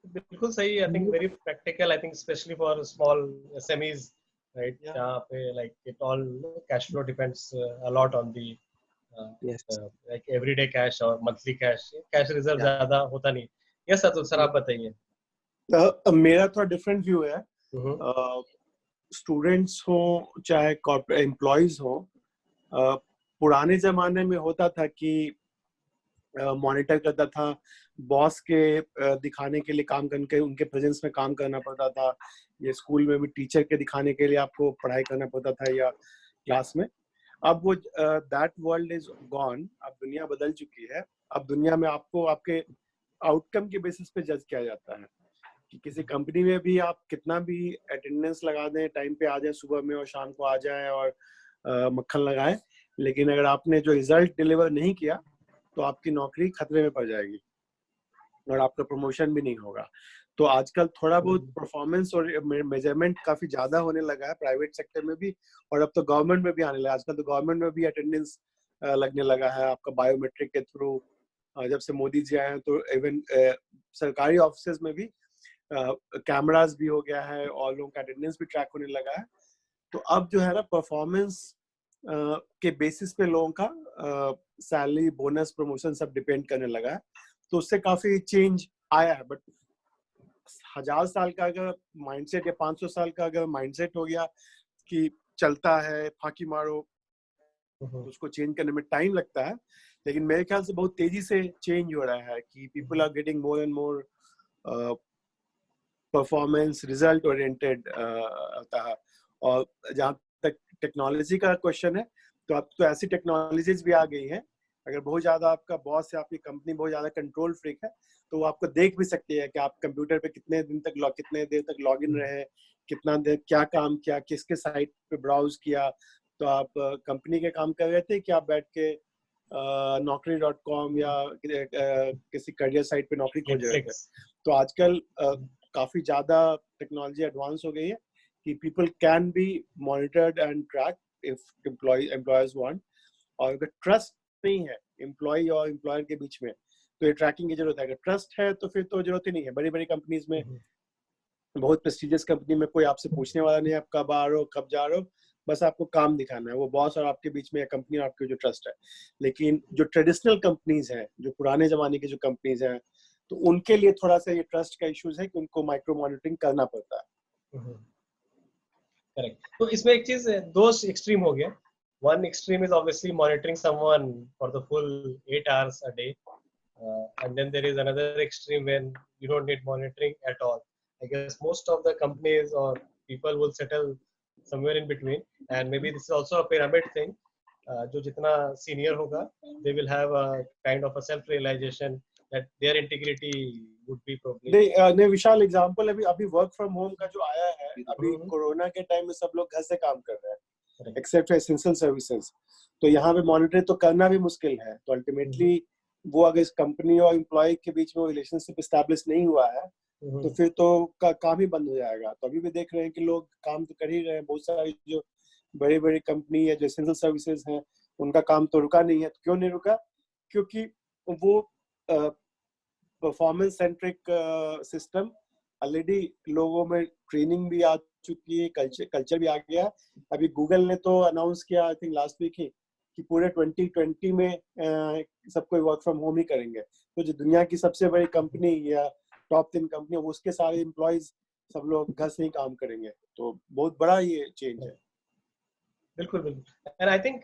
बिल्कुल सही. I think very practical. I think especially for small SMEs. Right? जहाँ पे like it all cash flow depends a lot on the like everyday cash or monthly cash. Cash reserve ज़्यादा होता नहीं. Yes Atul sir, आप बताइए. मेरा थोड़ा different view है. स्टूडेंट्स हो चाहे कॉर्पोरेट एम्प्लॉइज हो, पुराने जमाने में होता था कि मॉनिटर करता था, बॉस के दिखाने के लिए काम करके उनके प्रेजेंस में काम करना पड़ता था, ये स्कूल में भी टीचर के दिखाने के लिए आपको पढ़ाई करना पड़ता था या क्लास में। अब वो दैट वर्ल्ड इज गॉन, अब दुनिया बदल चुकी है। अब दुनिया में आपको आपके आउटकम के बेसिस पे जज किया जाता है कि किसी कंपनी में भी आप कितना भी अटेंडेंस लगा दें, टाइम पे आ जाए सुबह में और शाम को आ जाए और मक्खन लगाए, लेकिन अगर आपने जो रिजल्ट डिलीवर नहीं किया तो आपकी नौकरी खतरे में पड़ जाएगी और आपका प्रमोशन भी नहीं होगा। तो आजकल थोड़ा बहुत परफॉर्मेंस और मेजरमेंट काफी ज्यादा होने लगा है प्राइवेट सेक्टर में भी, और अब तो गवर्नमेंट में भी आने लगा। आजकल तो गवर्नमेंट में भी अटेंडेंस लगने लगा है आपका बायोमेट्रिक के थ्रू। जब से मोदी जी आए हैं तो इवन सरकारी ऑफिस में भी कैमरास भी हो गया है और लोगों का अटेंडेंस भी ट्रैक होने लगा है। तो अब जो है ना परफॉर्मेंस के बेसिस पे लोगों का सैलरी, बोनस, प्रमोशन सब डिपेंड करने लगा है। तो उससे काफी चेंज आया है। बट 1000 साल का अगर माइंडसेट या 500 साल का अगर माइंडसेट हो गया कि चलता है फाकी मारो, तो उसको चेंज करने में टाइम लगता है। लेकिन मेरे ख्याल से बहुत तेजी से चेंज हो रहा है कि people are getting more and more performance result oriented होता है। और जहाँ तक टेक्नोलॉजी का क्वेश्चन है, तो अब तो ऐसी टेक्नोलॉजीज भी आ गई हैं, अगर बहुत ज्यादा आपका बॉस या आपकी कंपनी बहुत ज्यादा कंट्रोल फ्रीक है तो वो आपको देख भी सकती है कि आप कंप्यूटर पे कितने देर तक लॉग इन रहे, कितना देर क्या काम किया, किसके साइट पे ब्राउज किया। तो आप कंपनी के काम कर रहे थे कि आप बैठ के naukri.com या किसी करियर साइट पे नौकरी खोज रहे थे। तो आजकल काफी ज्यादा टेक्नोलॉजी एडवांस हो गई है कि people can be monitored and track if employers want. और अगर ट्रस्ट नहीं है एम्प्लॉय और एम्प्लॉयर के बीच में तो ये ट्रैकिंग की जरूरत है। अगर ट्रस्ट है तो फिर तो जरूरत ही नहीं है। बड़ी बड़ी कंपनीज में, बहुत प्रेस्टिजियस कंपनी में कोई आपसे पूछने वाला नहीं है आप कब आ रहे हो, कब जा रहे हो, बस आपको काम दिखाना है। वो बॉस और आपके बीच में कंपनी और आपके जो ट्रस्ट है। लेकिन जो ट्रेडिशनल कंपनीज हैं, जो पुराने जमाने की जो कंपनीज हैं, तो उनके लिए थोड़ा सा ये ट्रस्ट का इश्यूज है कि उनको माइक्रो मॉनिटरिंग करना पड़ता है। करेक्ट। तो इसमें एक चीज, दो एक्सट्रीम हो गया। One extreme is obviously monitoring someone for the full 8 hours a day, and then there is another extreme when you don't need monitoring at all. I guess most of the companies or people will settle somewhere in between, and maybe this is also a pyramid thing. जो जितना senior होगा, they will have a kind of a self-realization that their integrity would be probably. नहीं विशाल, example अभी work from home का जो आया है, अभी कोरोना के टाइम में सब लोग घर से काम कर रहे हैं एक्सेप्ट एसेंशियल सर्विसेज। तो यहाँ पे मॉनिटर तो करना भी मुश्किल है। तो अल्टीमेटली वो अगर इस कंपनी और एम्प्लॉय के बीच में रिलेशनशिप एस्टैब्लिश नहीं हुआ है तो फिर तो काम ही बंद हो जाएगा। तो अभी भी देख रहे हैं कि लोग काम तो कर ही रहे हैं। बहुत सारी जो बड़ी बड़ी कंपनी है, जो एसेंशियल सर्विसेज हैं, उनका काम तो रुका नहीं है। तो क्यों नहीं रुका? क्योंकि वो परफॉर्मेंस सेंट्रिक सिस्टम ऑलरेडी लोगों में ट्रेनिंग भी आ चुकी है, कल्चर भी आ गया। अभी गूगल ने तो अनाउंस किया आई थिंक लास्ट वीक ही कि पूरे 2020 में सब कोई वर्क फ्रॉम होम ही करेंगे। तो जो दुनिया की सबसे बड़ी कंपनी या टॉप 10 कंपनी, उसके सारे एम्प्लॉयज सब लोग घर से ही काम करेंगे। तो बहुत बड़ा ये चेंज है। बिल्कुल बिल्कुल। And I think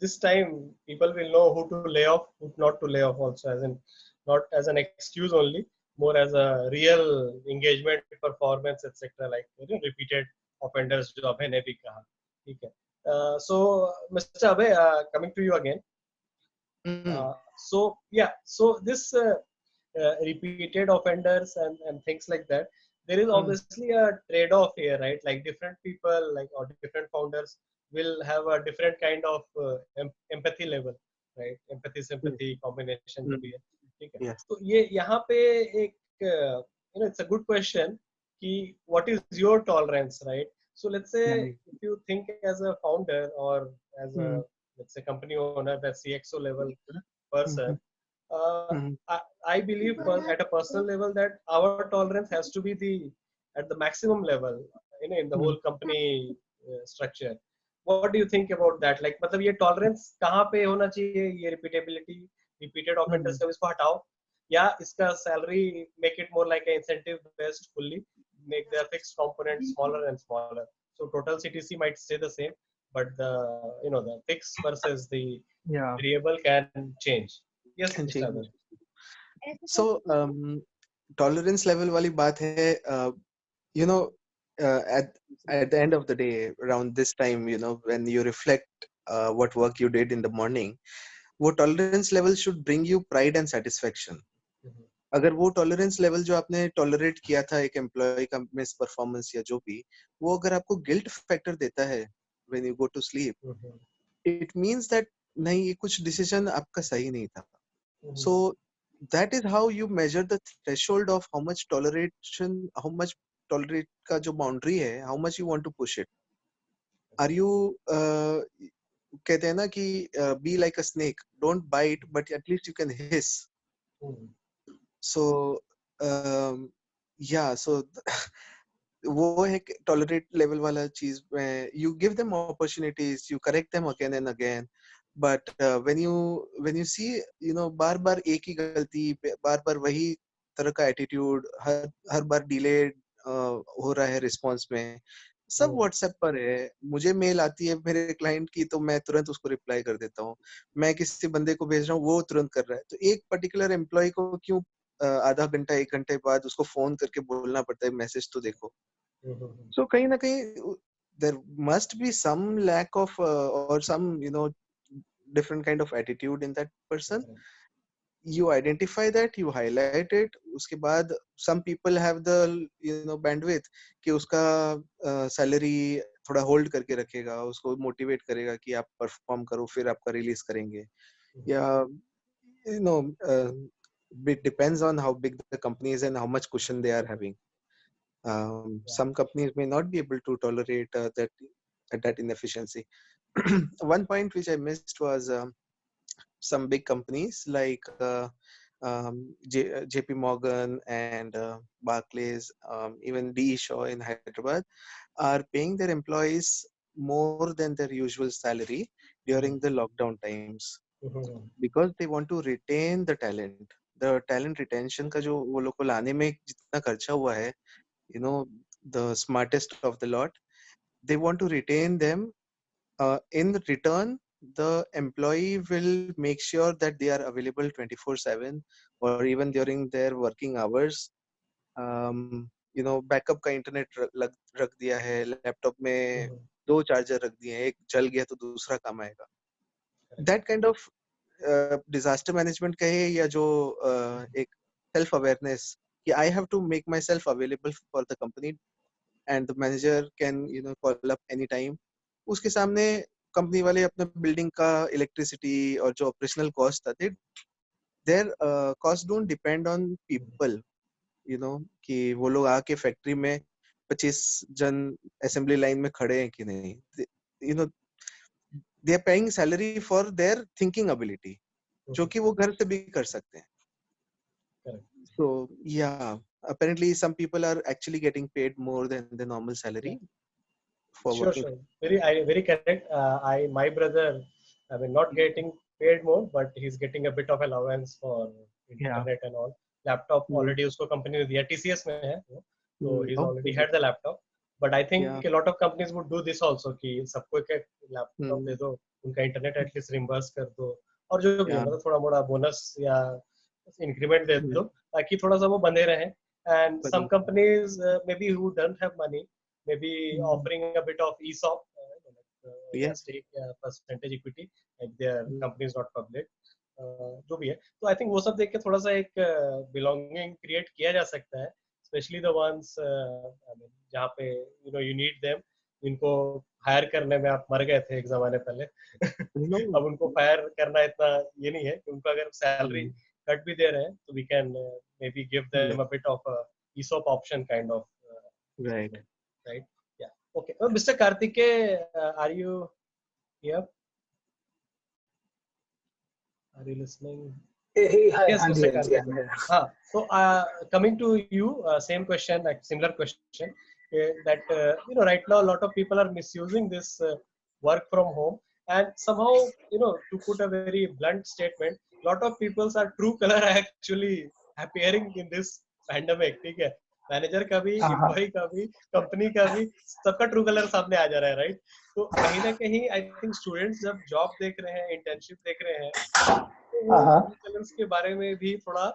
this time people will know who to lay off, who not to lay off also, as in not as an excuse only, more as a real engagement, performance, etc. Like repeated offenders जो अभय ने भी कहा। ठीक है। So Mr. Abhay, coming to you again. So yeah, so this repeated offenders and things like that, there is obviously a trade-off here, right? Like different people, like or different founders will have a different kind of empathy level, right? Empathy sympathy combination जो भी है, ठीक है। तो ये यहाँ पे एक it's a good question कि what is your tolerance, right? So let's say if you think as a founder or as a let's say company owner, that CXO level person, I believe at a personal level that our tolerance has to be at the maximum level in the whole company structure. What do you think about that? Like मतलब ये tolerance कहाँ पे होना चाहिए? ये repeatability, repeated offenders का इसको हटाओ, या इसका salary make it more like an incentive based fully, make the fixed component smaller and smaller. So total CTC might stay the same, but the fixed versus the variable can change. Yes, हाँ जी। Mr. Adarsh. So tolerance level वाली बात है, you know, at the end of the day, around this time, you know, when you reflect what work you did in the morning, वो tolerance level should bring you pride and satisfaction. अगर वो tolerance level जो आपने tolerate किया था एक employ का miss performance या जो भी, वो अगर आपको गिल्ट फैक्टर देता है when you go to sleep, it means that नहीं, ये कुछ डिसीजन आपका सही नहीं था. So that is how you measure the threshold of how much toleration, how much tolerate का जो बाउंड्री है, how much you want to push it. Are you कहते हैं ना कि be like a snake, don't bite but at least you can hiss. So yeah, so वो है tolerate level वाला चीज में you give them opportunities, you correct them again and again, but when you see, you know, बार बार एक ही गलती, बार बार वही तरह का एटीट्यूड, हर बार डिलेड हो रहा है रिस्पॉन्स में. सब व्हाट्सएप पर है, मुझे मेल आती है मेरे क्लाइंट की तो मैं तुरंत उसको रिप्लाई कर देता हूँ, मैं किसी बंदे को भेज रहा हूँ वो तुरंत कर रहा है. तो एक पर्टिकुलर एम्प्लॉय को क्यों आधा घंटा 1 घंटे बाद उसको फोन करके बोलना पड़ता है मैसेज तो देखो. सो कहीं ना कहीं there must be some lack of or some, you know, different kind of attitude in that person. You identify that, you highlight it. उसके बाद some people have the, you know, bandwidth कि उसका salary थोड़ा hold करके रखेगा, उसको motivate करेगा कि आप परफॉर्म करो फिर आपका रिलीज करेंगे. या you know, it depends on how big the company is and how much cushion they are having. Some companies may not be able to tolerate that inefficiency. One point which I missed was some big companies like JP Morgan and Barclays, even DE Shaw in Hyderabad, are paying their employees more than their usual salary during the lockdown times because they want to retain the talent. The talent retention का जो वो लोग को लाने में जितना खर्चा हुआ है, you know, the smartest of the lot, they want to retain them. In return, the employee will make sure that they are available 24/7 or even during their working hours. You know, backup का internet रख दिया है, laptop में 2 charger रख दिए हैं, एक जल गया तो दूसरा काम आएगा. That kind of disaster management कहे या जो एक self awareness कि I have to make myself available for the company and the manager can, you know, call up anytime. उसके सामने कंपनी वाले अपने बिल्डिंग का इलेक्ट्रिसिटी और जो ऑपरेशनल कॉस्ट था, there cost don't depend on people, you know, कि वो लोग आके फैक्ट्री में 25 जन असेंबली लाइन में खड़े हैं कि नहीं. You know, they are paying salary for their thinking ability, जो कि वो घर से भी कर सकते हैं. So yeah, apparently some people are actually getting paid more than the normal salary for working. Sure. Very correct. My brother, I mean, not getting paid more, but he's getting a bit of allowance for internet and all. Laptop already उसको company ने दिया, TCS में है, so he's already had the laptop. But I think a lot of companies would do this also कि सबको एक laptop दे दो, उनका internet at least reimburse कर दो, और जो भी मतलब थोड़ा मोड़ा bonus या increment दे दो ताकि थोड़ा सा वो बंधे रहे. And some companies maybe who don't have money, maybe offering a bit of ESOP, stake, percentage equity, if their company is not public, जो भी है. तो I think वो सब देख के थोड़ा सा एक belonging create किया जा सकता है, especially the ones I mean, जहाँ पे you know you need them, इनको हायर करने में आप मर गए थे एक जमाने पहले. अब उनको फायर करना इतना ये नहीं है, उनको अगर सैलरी कट भी दे रहे हैं तो we can maybe give them a bit of a ESOP option kind of. Right. Yeah. Okay. Mr. Karthike, are you here? Are you listening? Hey, hi. Yes, Mr. Karthike. So coming to you, same question, like similar question, that you know, right now a lot of people are misusing this work from home, and somehow, you know, to put a very blunt statement, lot of people are true color actually appearing in this pandemic. ठीक है, manager का भी, employ का भी, company का भी, सबका true colour सामने आ जा रहा है, राइट? तो कहीं ना कहीं आई थिंक स्टूडेंट्स जब जॉब देख रहे हैं, इंटर्नशिप देख रहे हैं, तो वो ट्रू कलर प्रैक्टिकल्स के बारे में भी थोड़ा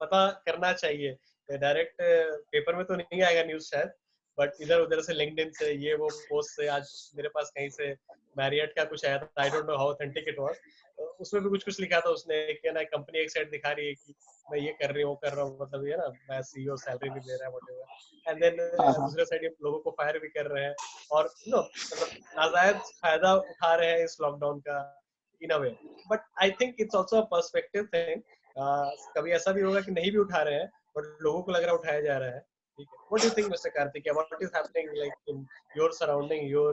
पता करना चाहिए। डायरेक्ट पेपर में तो नहीं आएगा न्यूज़ शायद, बट इधर उधर से लिंक्डइन से ये वो पोस्ट से, आज मेरे पास कहीं से मैरियट का कुछ आया था, आई don't know how authentic it was, उसमें भी कुछ लिखा था उसने कि ना कंपनी एक साइड दिखा रही है कि मैं ये कर रही हूँ, वो कर रहा हूँ, मतलब ये ना मैं सीईओ सैलरी भी दे रहा है व्हाटएवर, एंड देन दूसरे साइड लोगों को फायर भी कर रहे हैं और नो मतलब नाजायज फायदा उठा रहे हैं इस लॉकडाउन का in a way. But I think it's also a perspective thing. कभी ऐसा भी होगा कि नहीं भी उठा रहे हैं बट लोगों को लग रहा है उठाया जा रहा है। ठीक है, what do you think, Mr. Karthik? What is happening like in your surrounding, your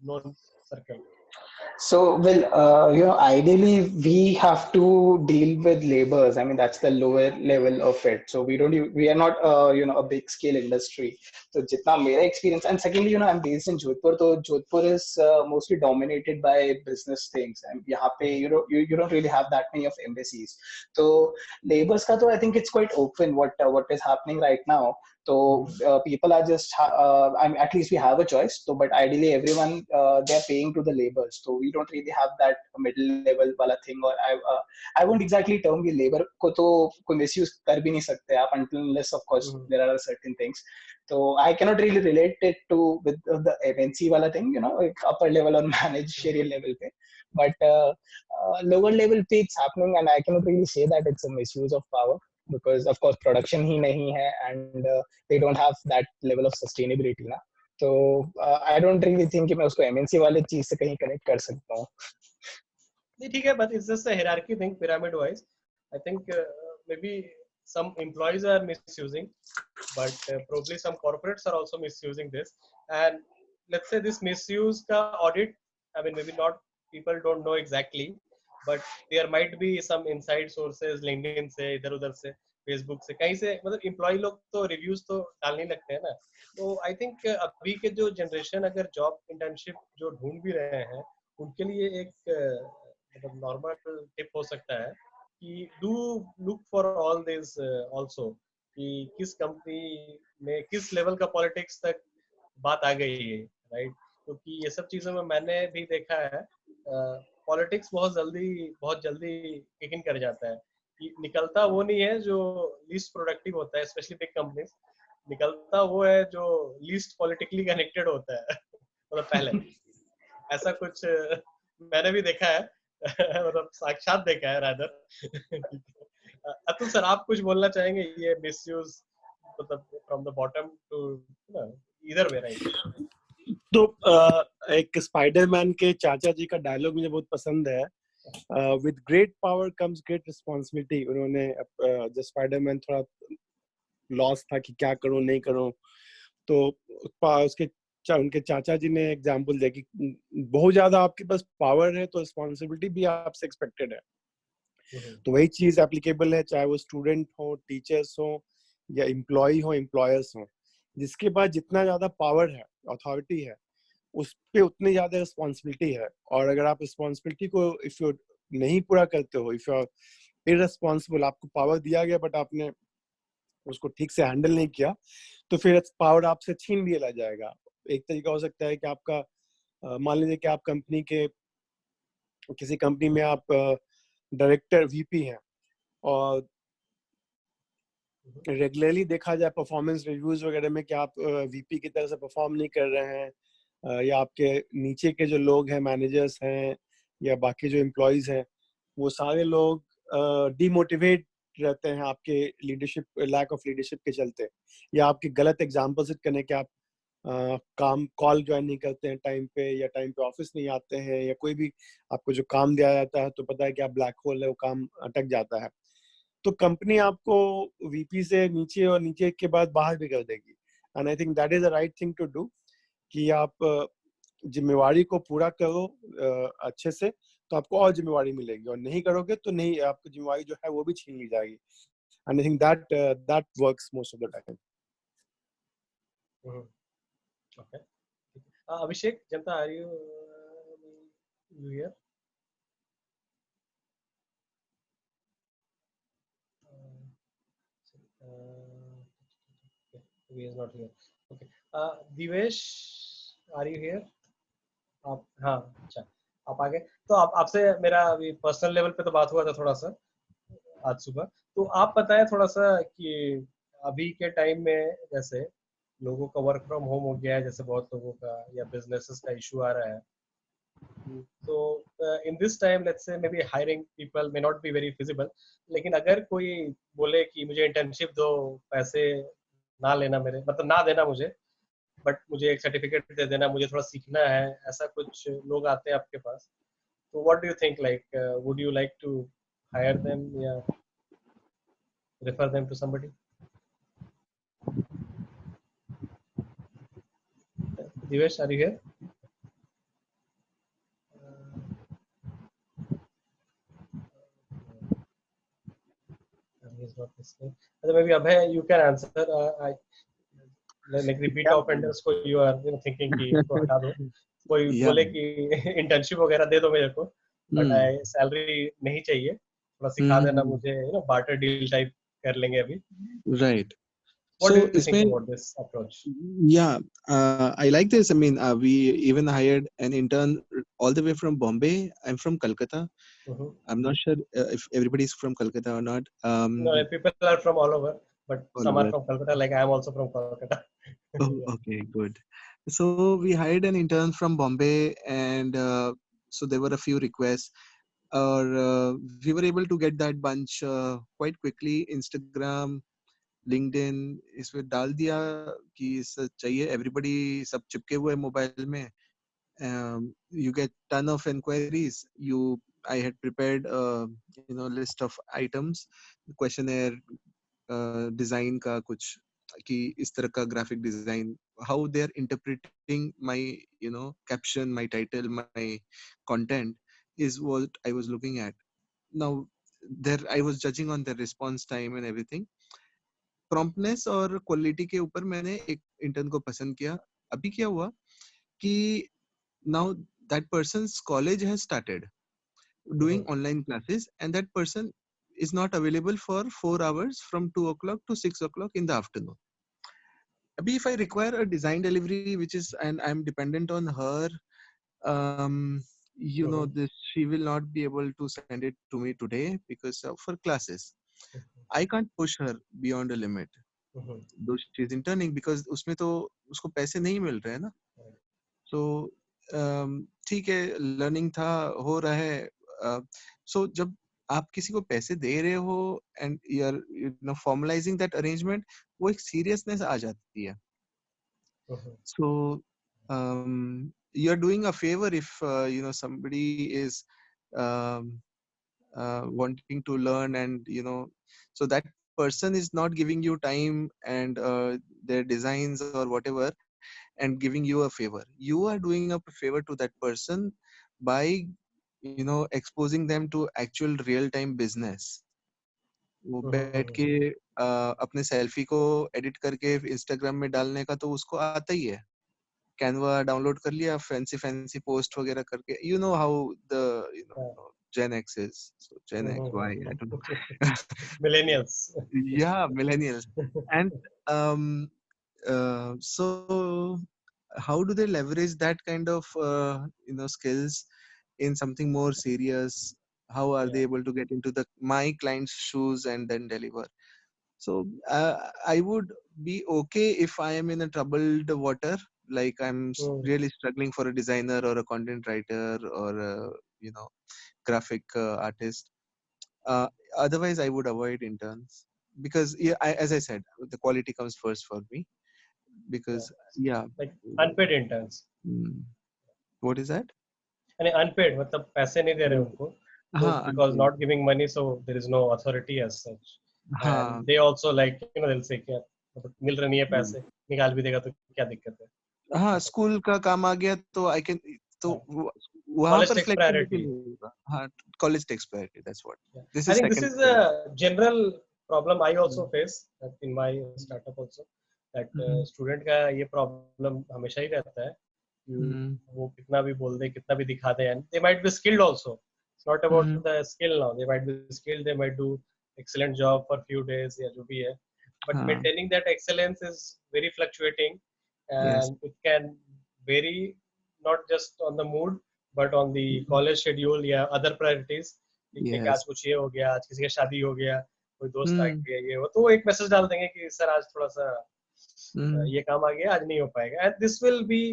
known circle? So, well, ideally we have to deal with laborers. I mean, that's the lower level of it. So we are not, a big scale industry. So, jitna mera experience, and secondly, I'm based in Jodhpur. So, Jodhpur is mostly dominated by business things, and yahan pe, you don't really have that many of embassies. So, laborers ka to I think it's quite open what is happening right now. So people are just, I mean, at least we have a choice. So, but ideally, everyone they're paying to the labor. So we don't really have that middle level wala thing. Or I won't exactly term the labor को तो कोई misuse कर भी नहीं सकते आप, until unless of course there are certain things. So I cannot really relate it to with the MNC wala thing, like upper level or managerial level pe. But lower level pe it's happening, and I cannot really say that it's a misuse of power, because of course production ही नहीं है, and they don't have that level of sustainability ना. तो I don't really think कि मैं उसको MNC वाले चीज से कहीं connect कर सकता हूँ. नहीं ठीक है, but it's just a hierarchy thing, pyramid wise. I think maybe some employees are misusing, but probably some corporates are also misusing this. And let's say this misuse का audit, I mean maybe not, people don't know exactly, but there might be some inside sources, LinkedIn से, इधर उधर से, Facebook से, कहीं से, मतलब employ लोग तो रिव्यूज तो डालने लगते हैं ना. तो आई थिंक अभी के जो जनरेशन अगर जॉब इंटर्नशिप जो ढूंढ भी रहे हैं, उनके लिए एक मतलब नॉर्मल टिप हो सकता है कि do look for all this also, कि किस कंपनी में किस लेवल का पॉलिटिक्स तक बात आ गई है, राइट. क्योंकि ये सब चीजों में मैंने भी देखा है, पॉलिटिक्स बहुत जल्दी किक इन कर जाता है. निकलता वो नहीं है जो लीस्ट प्रोडक्टिव होता है, स्पेशली बिग कंपनीज. निकलता वो है जो लीस्ट पॉलिटिकली कनेक्टेड होता है. मतलब पहले ऐसा कुछ मैंने भी देखा है, मतलब साक्षात देखा है रादर. अतुल सर, आप कुछ बोलना चाहेंगे ये मिसयूज, मतलब फ्रॉम द बॉटम टू इधर वे, राइट? तो एक स्पाइडरमैन के चाचा जी का डायलॉग मुझे बहुत पसंद है, with great power comes great responsibility. उन्होंने जब स्पाइडरमैन थोड़ा लॉस था कि क्या करूं नहीं करूं, तो उसके उनके चाचा जी ने एग्जांपल दिया कि बहुत ज्यादा आपके पास पावर है तो रिस्पॉन्सिबिलिटी भी आपसे एक्सपेक्टेड है. तो वही चीज एप्लीकेबल है चाहे वो स्टूडेंट हो, टीचर्स हो, या एम्प्लॉय हो, एम्प्लॉयर्स हो. जिसके पास जितना ज्यादा पावर है, अथॉरिटी है, उस पे उतनी ज्यादा रिस्पॉन्सिबिलिटी है. और अगर आप रिस्पॉन्सिबिलिटी को इफ यू नहीं पूरा करते हो, इफ यू आर इररिस्पॉन्सिबल, आपको पावर दिया गया बट आपने उसको ठीक से हैंडल नहीं किया, तो फिर पावर आपसे छीन लिया जाएगा. एक तरीका हो सकता है कि आपका मान लीजिए कि आप कंपनी के किसी कंपनी में आप डायरेक्टर वीपी हैं, और रेगुलरली देखा जाए परफॉर्मेंस रिव्यूज वगैरह में कि आप वीपी की तरह से परफॉर्म नहीं कर रहे हैं, या आपके नीचे के जो लोग हैं, मैनेजर्स हैं या बाकी जो एम्प्लॉयज हैं, वो सारे लोग डीमोटिवेट रहते हैं आपके लीडरशिप, लैक ऑफ लीडरशिप के चलते, या आपके गलत एग्जांपल सेट करने के आप काम कॉल ज्वाइन नहीं करते हैं टाइम पे, या टाइम पे ऑफिस नहीं आते हैं, या कोई भी आपको जो काम दिया जाता है तो पता है कि आप ब्लैक होल है, वो काम अटक जाता है. तो कंपनी आपको वीपी से नीचे और नीचे के बाद बाहर भी कर देगी. And I think that is the right thing to do, कि आप जिम्मेवारी को पूरा करो अच्छे से, तो आपको और जिम्मेवारी मिलेगी, और नहीं करोगे तो नहीं, आपकी जिम्मेवारी जो है वो भी छीन ली जाएगी. And I think that works most of the time. Okay, Abhishek जनता, are you here? he is not here. Okay, Divesh, are you here? आप, हाँ, अच्छा, आप आ गए. तो आपसे मेरा अभी पर्सनल लेवल पे तो बात हुआ था थोड़ा सा. आज सुबह। तो आप बताएं थोड़ा सा कि अभी के टाइम में जैसे लोगों का वर्क फ्रॉम होम हो गया है, जैसे बहुत लोगों का, या बिजनेसेस का इशू आ रहा है। तो in this time let's say may be hiring people may not be very feasible, लेकिन अगर कोई बोले कि मुझे इंटर्नशिप दो, पैसे ना लेना मेरे, मतलब ना देना मुझे, बट मुझे एक सर्टिफिकेट दे देना, मुझे थोड़ा सीखना है, ऐसा कुछ लोग आते हैं आपके पास, तो what do you think, like would you like to hire them या refer them to somebody? Divesh, are you here? He's not listening. Maybe Abhay, you can answer. I like repeat offenders को you are thinking कि इनको हटा दो, कोई बोले कि internship वगैरह दे दो मेरे को, but salary नहीं चाहिए, थोड़ा सिखा देना मुझे, barter deal type कर लेंगे अभी. Right. What So do you it's think about this approach? Yeah, I like this. I mean, we even hired an intern all the way from Bombay. I'm from Calcutta. I'm not sure if everybody's from Calcutta or not. No, people are from all over, but All some are over. from Calcutta. Like I'm also from Calcutta. Oh, okay, good. So we hired an intern from Bombay, and so there were a few requests, or we were able to get that bunch quite quickly. Instagram, LinkedIn, इसमें डाल दिया कि चाहिए, everybody सब चिपके हुए mobile में. You get ton of inquiries. I had prepared list of items, questionnaire, design का कुछ, कि इस तरह का graphic design, how they are interpreting my caption, my title, my content is what I was looking at. Now there I was judging on their response time and everything. Promptness और quality के ऊपर मैंने एक intern को पसंद किया. अभी क्या हुआ कि now that person's college has started doing online classes, and that person is not available for 4 hours from 2 o'clock to 6 o'clock in the afternoon. Abhi, if I require a design delivery, which is, and I'm dependent on her, this, she will not be able to send it to me today because of her classes. I can't push her beyond a limit. Though she's interning, because उसमें तो उसको पैसे नहीं मिल रहे हैं ना. So ठीक है, लर्निंग था, हो रहा है. So जब आप किसी को पैसे दे रहे हो and you're formalizing that arrangement, वो एक seriousness आ जाती है. So you're doing a favor if somebody is wanting to learn, and so that person is not giving you time and their designs or whatever and giving you a favor. You are doing a favor to that person by exposing them to actual real time business. वो बैठ के अपने selfie को edit करके Instagram में डालने का तो उसको आता ही है. कैनवा डाउनलोड कर लिया, फैंसी पोस्ट वगैरह करके. You know how the Gen X is. So Gen X, Y, I don't know. Millennials. Yeah, millennials. And so how do they leverage that kind of skills in something more serious? How are they able to get into my client's shoes and then deliver? So I would be okay if I am in a troubled water, like I'm really struggling for a designer or a content writer or a graphic artist. Otherwise I would avoid interns, because as I said, the quality comes first for me. Because like unpaid interns. What is that? And unpaid, मतलब पैसे नहीं दे रहे उनको, because not giving money, so there is no authority as such. And they also like they'll say क्या मिल रहे नहीं है पैसे, निकाल भी देगा तो क्या दिक्कत है. हाँ, स्कूल का काम आ गया तो I can, तो वहाँ पर flexibility. हाँ, college takes priority. That's what. This I is think this is a general problem I also face in my startup also. That student का ये problem हमेशा ही रहता है. वो कितना भी बोल दे, कितना भी दिखा दे, and they might be skilled also. It's not about the skill now. They might be skilled. They might do excellent job for few days या जो भी है. But maintaining that excellence is very fluctuating, and it can vary not just on the mood but on the college schedule, other priorities. कि Yes. आज कुछ ये हो गया, आज किसी का शादी हो गया, कोई दोस्त आ Hmm. गया, ये वो, तो वो एक मैसेज डाल देंगे कि सर आज थोड़ा सा Hmm. ये काम आ गया, आज नहीं हो पाएगा. And this will be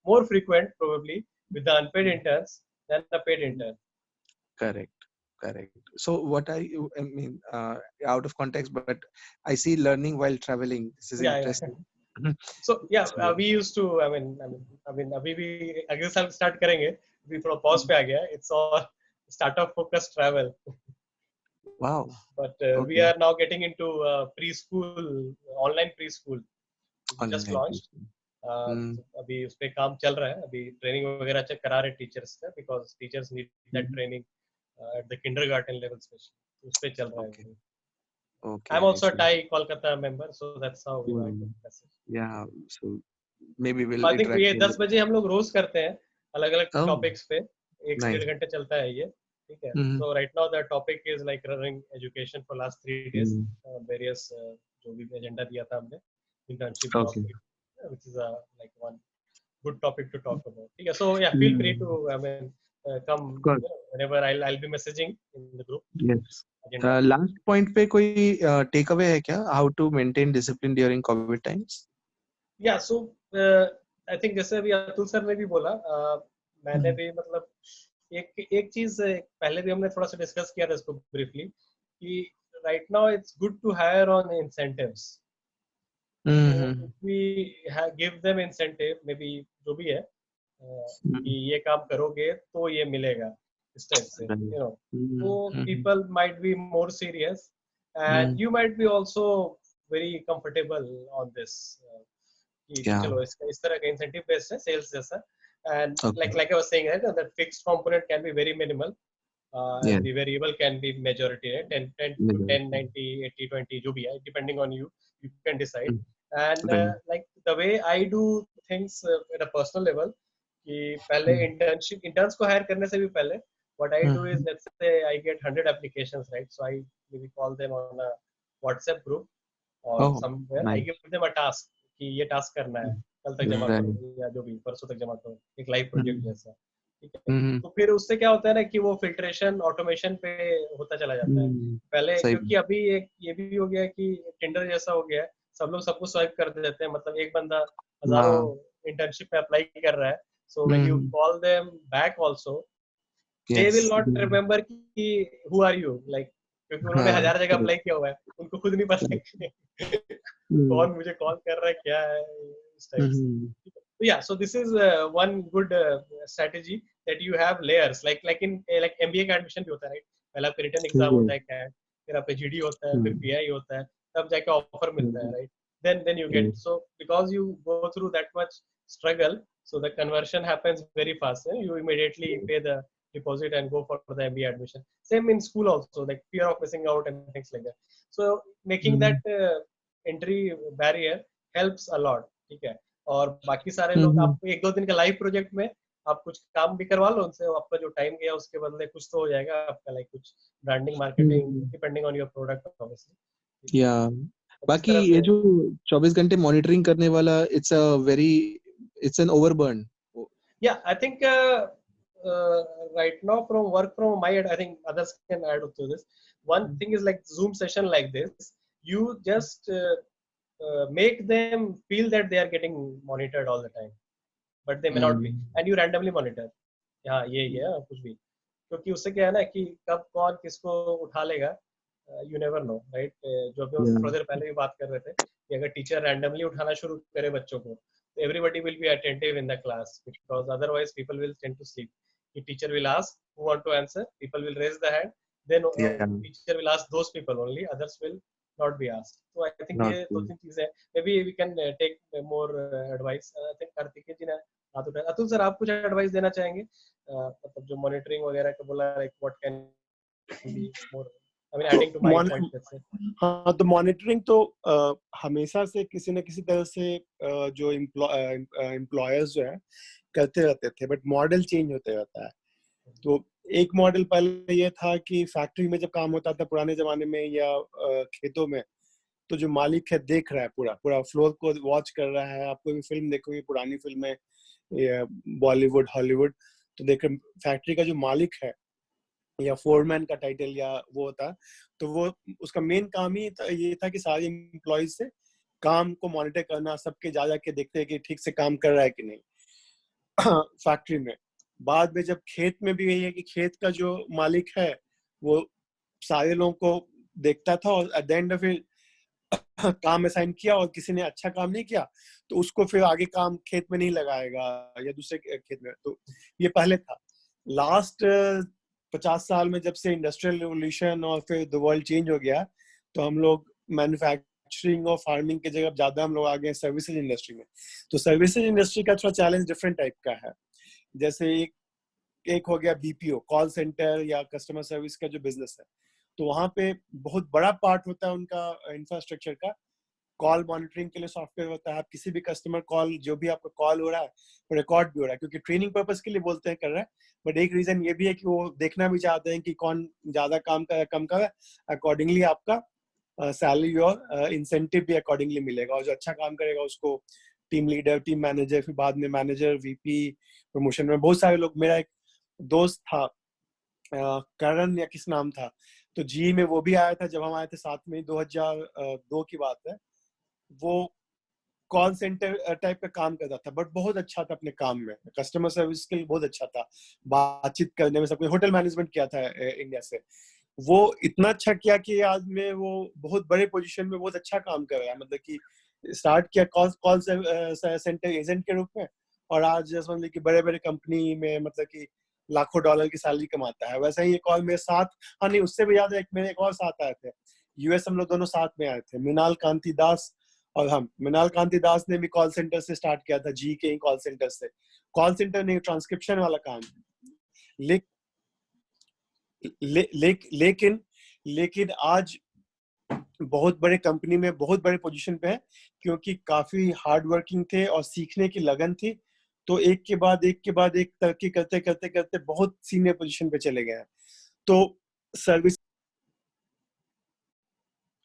more frequent probably with the unpaid interns than the paid intern. Correct. Correct. So what I mean, out of context, but I see learning while traveling. This is Yeah, yeah. interesting. So yeah, So, we used to. I mean, अभी भी अगले साल start करेंगे. अभी थोड़ा pause पे आ गया. It's all startup focused travel. wow. But we Okay. are now getting into preschool, online preschool. Just Online. launched. Hmm. So अभी उस पे काम चल रहा है. अभी training वगैरह चेक करा रहे teachers से, because teachers need that training at the kindergarten level especially. उस पे चल रहा Okay. है. Okay. I'm I also a see. TiE Kolkata member, so that's how we might Hmm. discuss it. Yeah. So maybe we'll I think interact ये more 10 बजे हम लोग रोज करते हैं अलग अलग Oh, टॉपिक्स पे. 1 से 1.5 nice. घंटे चलता है ये. ठीक है. Hmm. So right now the topic is like running education for last 3 days. Hmm. Various जो भी एजेंडा दिया था हमने, internship job, Okay. which is like one good topic to talk about. ठीक है. So yeah, feel free Hmm. to come, Of course. whenever I'll be messaging in the group Yes. agenda. Last point पे कोई takeaway है क्या? How to maintain discipline during COVID times? Yeah, so I think जैसे अभी Atul sir ने भी बोला, मैंने भी मतलब एक चीज पहले भी हमने थोड़ा सा डिस्कस किया था इसको ब्रीफली, कि right now it's good to hire on incentives. Hmm. We give them incentive, maybe जो भी है, कि ये काम करोगे तो ये मिलेगा, इस टाइप से, यू नो. तो people might be more serious and you might be also very comfortable on this, कि Yeah. चलो इसका इस तरह का इंसेंटिव बेस्ड है, सेल्स जैसा. And Okay. like I was saying, right, that fixed component can be very minimal, Yeah. and the variable can be majority, right? 10 to 10, 90, 80, 20, जो भी है, depending on you, you can decide. And Right. like the way I do things at a personal level, कि पहले interns को hire करने से भी पहले, what I do is, let's say I get 100 applications, right? So I maybe call them on a WhatsApp group or Oh, somewhere. I nice. give them a task कि ये task करना है, कल तक जमा Right. करो या जो भी परसों तक जमा करो, एक लाइव प्रोजेक्ट जैसा. ठीक है. Hmm. तो फिर उससे क्या होता है ना कि वो फिल्ट्रेशन ऑटोमेशन पे होता चला जाता है. पहले सही क्योंकि अभी एक ये भी हो गया कि टिंडर जैसा हो गया है, सब लोग सबको स्वाइप कर देते हैं. मतलब एक बंदा हजारों इंटर्नशिप पे अप्लाई कर रहा है. So when you call them back also, they will not remember कि हु आर यू, लाइक, क्योंकि उन्होंने 1000 जगह अप्लाई किया हुआ है, उनको खुद नहीं पता कौन मुझे कॉल कर रहा है, क्या है, इस टाइप से. So yeah, so this is one good strategy, that you have layers, like in like MBA का एडमिशन भी होता है, राइट? पहले आपका रिटन एग्जाम होता है, क्या है, फिर आपका GD होता है, फिर PI होता है, तब जाके ऑफर मिलता है, right? Then you get, so because you go through that much struggle, so the conversion happens very fast. You immediately pay the deposit and go for the MBA admission. Same in school also, like fear of missing out and things like that. So making that entry barrier helps a lot. ठीक है. और बाकी सारे लोग, आप 1-2 दिन का live project में आप कुछ काम भी करवा लो उनसे, आपका जो टाइम गया उसके बदले कुछ तो हो जाएगा आपका, लाइक कुछ branding, marketing, depending on your product obviously. या बाकी ये जो 24 घंटे मॉनिटरिंग करने वाला, इट्स एन ओवरबर्न. या I think right now from work from my end, I think others can add to this. One thing is like Zoom session like this, you just make them feel that they are getting monitored all the time, but they may not be, and you randomly monitor. हाँ, ये कुछ भी, क्योंकि उससे क्या है ना कि कब कौन किसको उठा लेगा, you never know, right? जो भी हम थोड़ी देर पहले भी बात कर रहे थे कि अगर टीचर randomly उठाना शुरू करे बच्चों को, everybody will be attentive in the class, because otherwise people will tend to sleep. The teacher will ask who want to answer, people will raise the hand, then teacher will ask those people only, others will not be asked. So I think ये 2-3 चीजें, maybe we can take more advice. I think Kartik जी ने बात उठाया. Atul sir, आप कुछ advice देना चाहेंगे, मतलब जो मॉनिटरिंग वगैरह का बोला, like what can be more, I mean adding to my point, let's say. हाँ, तो मॉनिटरिंग तो हमेशा से किसी न किसी तरह से जो एम्प्लॉयर्स जो है करते रहते थे, बट मॉडल चेंज होते रहता है. तो एक मॉडल पहले ये था कि फैक्ट्री में जब काम होता था पुराने जमाने में, या खेतों में, तो जो मालिक है देख रहा है पूरा फ्लोर को वॉच कर रहा है. आप कोई भी फिल्म देखोगे, पुरानी फिल्में, बॉलीवुड, हॉलीवुड, तो देख फैक्ट्री का जो मालिक है या फोरमैन का टाइटल या वो होता, तो वो उसका मेन काम ही ये था कि सारे एम्प्लॉयज से काम को मॉनिटर करना, सबके जा जाके देखते हैं कि ठीक से काम कर रहा है कि नहीं फैक्ट्री में। बाद में जब खेत में भी यही है कि खेत का जो मालिक है वो सारे लोगों को देखता था और at the end of it काम असाइन किया और किसी ने अच्छा काम नहीं किया तो उसको फिर आगे काम खेत में नहीं लगाएगा या दूसरे खेत में। तो ये पहले था। लास्ट 50 साल में जब से इंडस्ट्रियल रिवोल्यूशन और फिर द वर्ल्ड चेंज हो गया तो हम लोग मैन्युफैक्चरिंग और फार्मिंग की जगह ज्यादा हम लोग आ गए सर्विसेज इंडस्ट्री में। तो सर्विसेज इंडस्ट्री का थोड़ा चैलेंज डिफरेंट टाइप का है। जैसे एक हो गया बीपीओ, कॉल सेंटर या कस्टमर सर्विस का जो बिजनेस है, तो वहां पे बहुत बड़ा पार्ट होता है उनका इंफ्रास्ट्रक्चर का। कॉल मॉनिटरिंग के लिए सॉफ्टवेयर होता है। आप किसी भी कस्टमर कॉल, जो भी आपका कॉल हो रहा है वो रिकॉर्ड भी हो रहा है, क्योंकि ट्रेनिंग पर्पस के लिए बोलते हैं कर रहा है, बट एक रीजन ये भी है कि वो देखना भी चाहते हैं कि कौन ज्यादा काम कर कम कर, अकॉर्डिंगली आपका सैलरी और इंसेंटिव भी अकॉर्डिंगली मिलेगा। और जो अच्छा काम करेगा उसको टीम लीडर, टीम मैनेजर, फिर बाद में मैनेजर, वीपी, प्रमोशन में बहुत सारे लोग। मेरा एक दोस्त था करण या किस नाम था, तो जी में वो भी आया था जब हम आए थे साथ में, 2002 की बात है। वो कॉल सेंटर टाइप का काम करता था बट बहुत अच्छा था अपने काम में, कस्टमर सर्विस के लिए बहुत अच्छा था, बातचीत करने में सब कुछ। होटल मैनेजमेंट किया था इंडिया से। वो इतना अच्छा किया कि आज में वो बहुत बड़े पोजीशन में बहुत अच्छा काम कर रहा है। मतलब कि स्टार्ट किया कॉल सेंटर एजेंट के रूप में और आज समझ लीजिए कि बड़े बड़े कंपनी में मतलब कि लाखों डॉलर की सैलरी कमाता है। वैसा ही एक और मेरे साथ, हाँ नहीं उससे भी ज्यादा, एक मेरे एक और साथ आए थे यूएस, हम लोग दोनों साथ में आए थे, मृणाल कांति दास और हम। मृणाल कांति दास ने भी कॉल सेंटर से स्टार्ट किया था, जी के ही कॉल सेंटर से। कॉल सेंटर नहीं, ट्रांसक्रिप्शन वाला काम। लेकिन आज बहुत बड़े कंपनी में बहुत बड़े पोजीशन पे है, क्योंकि काफी हार्ड वर्किंग थे और सीखने की लगन थी। तो एक के बाद एक तरक्की करते करते करते बहुत सीनियर पोजीशन पे चले गए हैं। तो सर्विस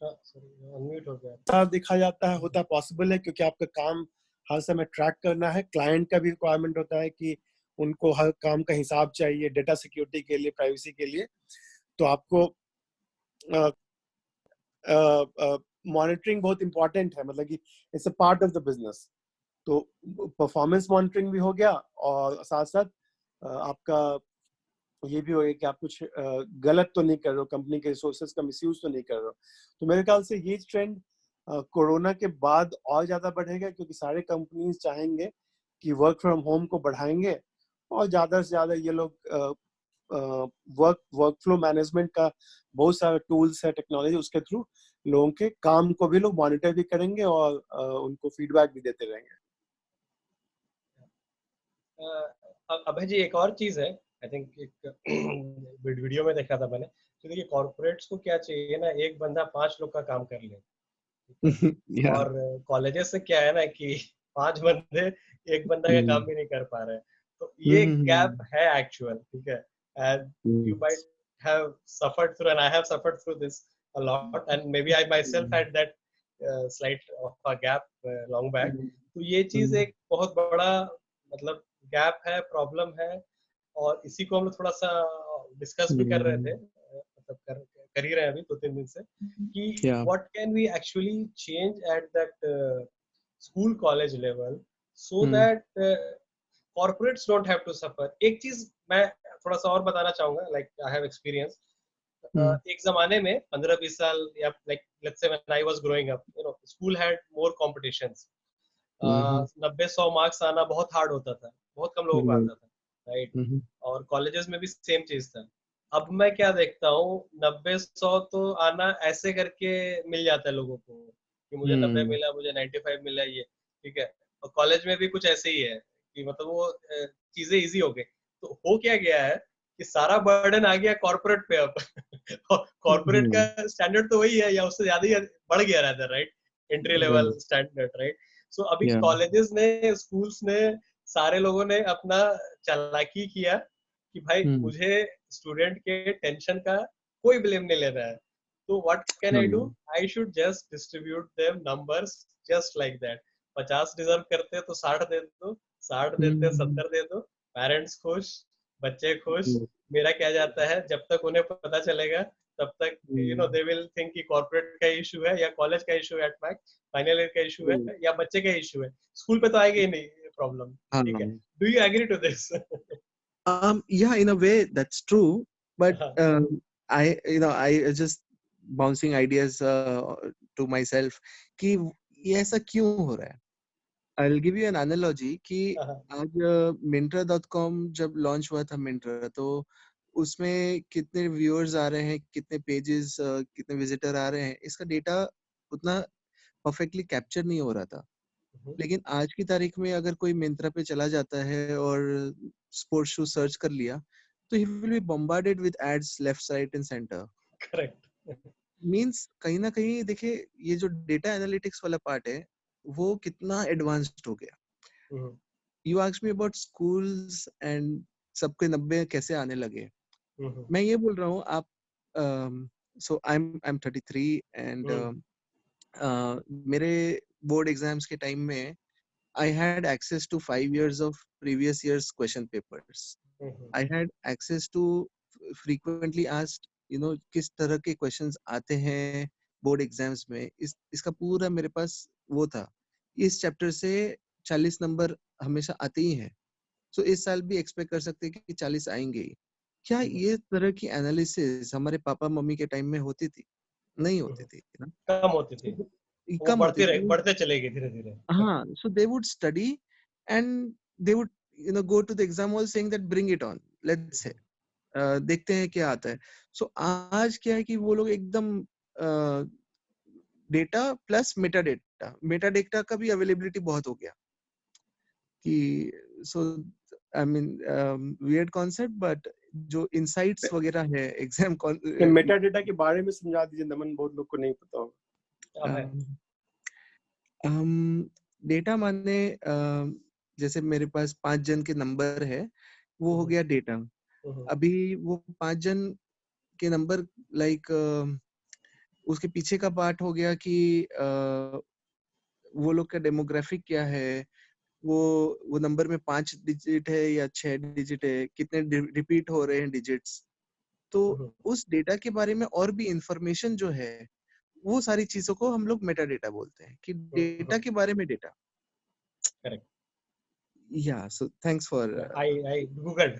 अनम्यूट हो गया देखा जाता है, होता पॉसिबल है, क्योंकि आपका काम हर समय ट्रैक करना है। क्लाइंट का भी रिक्वायरमेंट होता है कि उनको हर काम का हिसाब चाहिए, डेटा सिक्योरिटी के लिए, प्राइवेसी के लिए। तो आपको मॉनिटरिंग बहुत इंपॉर्टेंट है, मतलब कि it's a part of the business. तो परफॉर्मेंस मॉनिटरिंग भी हो गया और साथ साथ आपका ये भी हो गया कि आप कुछ गलत तो नहीं कर रहे हो, कंपनी के रिसोर्सेज का मिसयूज तो नहीं कर रहे हो। तो मेरे ख्याल से ये ट्रेंड कोरोना के बाद और ज्यादा बढ़ेगा, क्योंकि सारे कंपनीज चाहेंगे कि वर्क फ्रॉम होम को बढ़ाएंगे और ज्यादा से ज्यादा ये लोग वर्क फ्लो मैनेजमेंट का बहुत सारे टूल्स है, टेक्नोलॉजी, उसके थ्रू लोगों के काम को भी लोग मॉनिटर भी करेंगे और उनको फीडबैक भी देते रहेंगे। अभय जी, एक और चीज है, आई थिंक एक वीडियो में देखा था मैंने, तो देखिए कॉर्पोरेट्स को क्या चाहिए ना, एक बंदा 5 लोग का काम कर ले। और कॉलेजेस से क्या है ना कि 5 बंदे एक बंदा का काम भी नहीं कर पा रहे हैं। तो ये गैप है एक्चुअल, ठीक है। And you might have suffered through, and I have suffered through this a lot, and maybe I myself had that slight of a gap long back. तो ये चीज एक बहुत बड़ा मतलब गैप है, प्रॉब्लम है, और इसी को हम लोग थोड़ा सा डिस्कस भी कर रहे थे, मतलब कर ही रहे हैं अभी 2-3 दिन से, कि what can we actually change at that school college level so that corporates don't have to suffer. एक चीज मैं थोड़ा सा और बताना चाहूंगा, लाइक आई हैव एक्सपीरियंस। एक जमाने में 15-20 साल या like let's say when I was growing up, you know, school had more competitions. 90-100 marks आना बहुत हार्ड होता था, बहुत कम लोगों को आता था, राइट। और कॉलेजेस में भी सेम चीज था। अब मैं क्या देखता हूँ, 90-100 तो आना ऐसे करके मिल जाता है लोगों को कि मुझे 90 मिला, मुझे 95 मिला, ये ठीक है। और कॉलेज में भी कुछ ऐसे ही है कि मतलब वो चीजें इजी हो गई। तो हो क्या गया है कि सारा बर्डन आ गया कॉर्पोरेट पे अब। कॉर्पोरेट का स्टैंडर्ड तो वही है या उससे ज्यादा ही बढ़ गया रहता है, right, entry level standard, right. So अभी कॉलेजेस ने, स्कूल्स ने, सारे लोगों ने अपना चालाकी किया कि भाई मुझे स्टूडेंट के टेंशन का कोई ब्लेम नहीं लेना है। तो what can I do, I should just distribute them numbers just like that. 50 deserve करते हैं तो 60 दे दो, 60 देते हैं 70 दे दो, पेरेंट्स खुश, बच्चे खुश, मेरा क्या जाता है, जब तक उन्हें पता चलेगा तब तक दे विल थिंक कि कॉर्पोरेट का इशू है या कॉलेज का इशू है, एट मैक्स फाइनल ईयर का इशू है या बच्चे का इशू है, स्कूल पे तो आएगा ही नहीं प्रॉब्लम। ठीक है, do you agree to this? Yeah, in a way that's true, but I just bouncing ideas to myself कि ये ऐसा क्यों हो रहा है. I'll give you an analogy कि आज Myntra.com जब लॉन्च हुआ था Myntra, तो उसमें कितने व्यूअर्स आ रहे हैं, कितने पेजेस, कितने विजिटर आ रहे हैं, इसका डेटा उतना परफेक्टली कैप्चर नहीं हो रहा था. लेकिन आज की तारीख में अगर कोई Myntra पे चला जाता है और स्पोर्ट्स शूज सर्च कर लिया, तो he will be bombarded with ads left, right and center. Correct. Means कहीं ना कहीं देखिए, ये जो डेटा एनालिटिक्स वाला पार्ट है वो कितना एडवांस्ड हो गया. You ask me about schools and सबके 90 कैसे आने लगे. मैं ये बोल रहा हूँ, आप सो आई एम 33 एंड मेरे बोर्ड एग्जाम्स के टाइम में I had access to 5 years of previous year's question papers. I had access to frequently asked, किस तरह के questions आते हैं बोर्ड एग्जाम्स में. इसका पूरा मेरे पास वो था. इस चैप्टर से 40 नंबर हमेशा आते ही हैं, so इस साल भी एक्सपेक्ट कर सकते हैं कि 40 आएंगे ही. क्या ये तरह की एनालिसिस हमारे पापा मम्मी के टाइम में होती थी? नहीं होती थी ना, कम होती थी, वो बढ़ते चलेगी धीरे धीरे. हाँ, so they would study and they would go to the exam hall saying that bring it on, let's say देखते हैं क्या आता है. so आज क्या है कि वो लोग एकदम डेटा प्लस मेटा डेटा का भी अवेलेबिलिटी बहुत हो गया कि so I mean weird concept, but जो insights वगैरह है एग्जाम मेटा डेटा के बारे में समझा दीजिए नमन, बहुत लोग को नहीं पता होगा. डेटा माने जैसे मेरे पास 5 जन के नंबर है, वो हो गया डेटा. अभी वो 5 जन के नंबर लाइक उसके पीछे का पार्ट हो गया कि वो लोग का डेमोग्राफिक क्या है, वो नंबर में 5 डिजिट है या 6 डिजिट है, कितने रिपीट हो रहे हैं डिजिट्स. तो उस डेटा के बारे में और भी इंफॉर्मेशन जो है, वो सारी चीजों को हम लोग मेटा डेटा बोलते हैं कि डेटा के बारे में data. Correct. Yeah, so thanks for I googled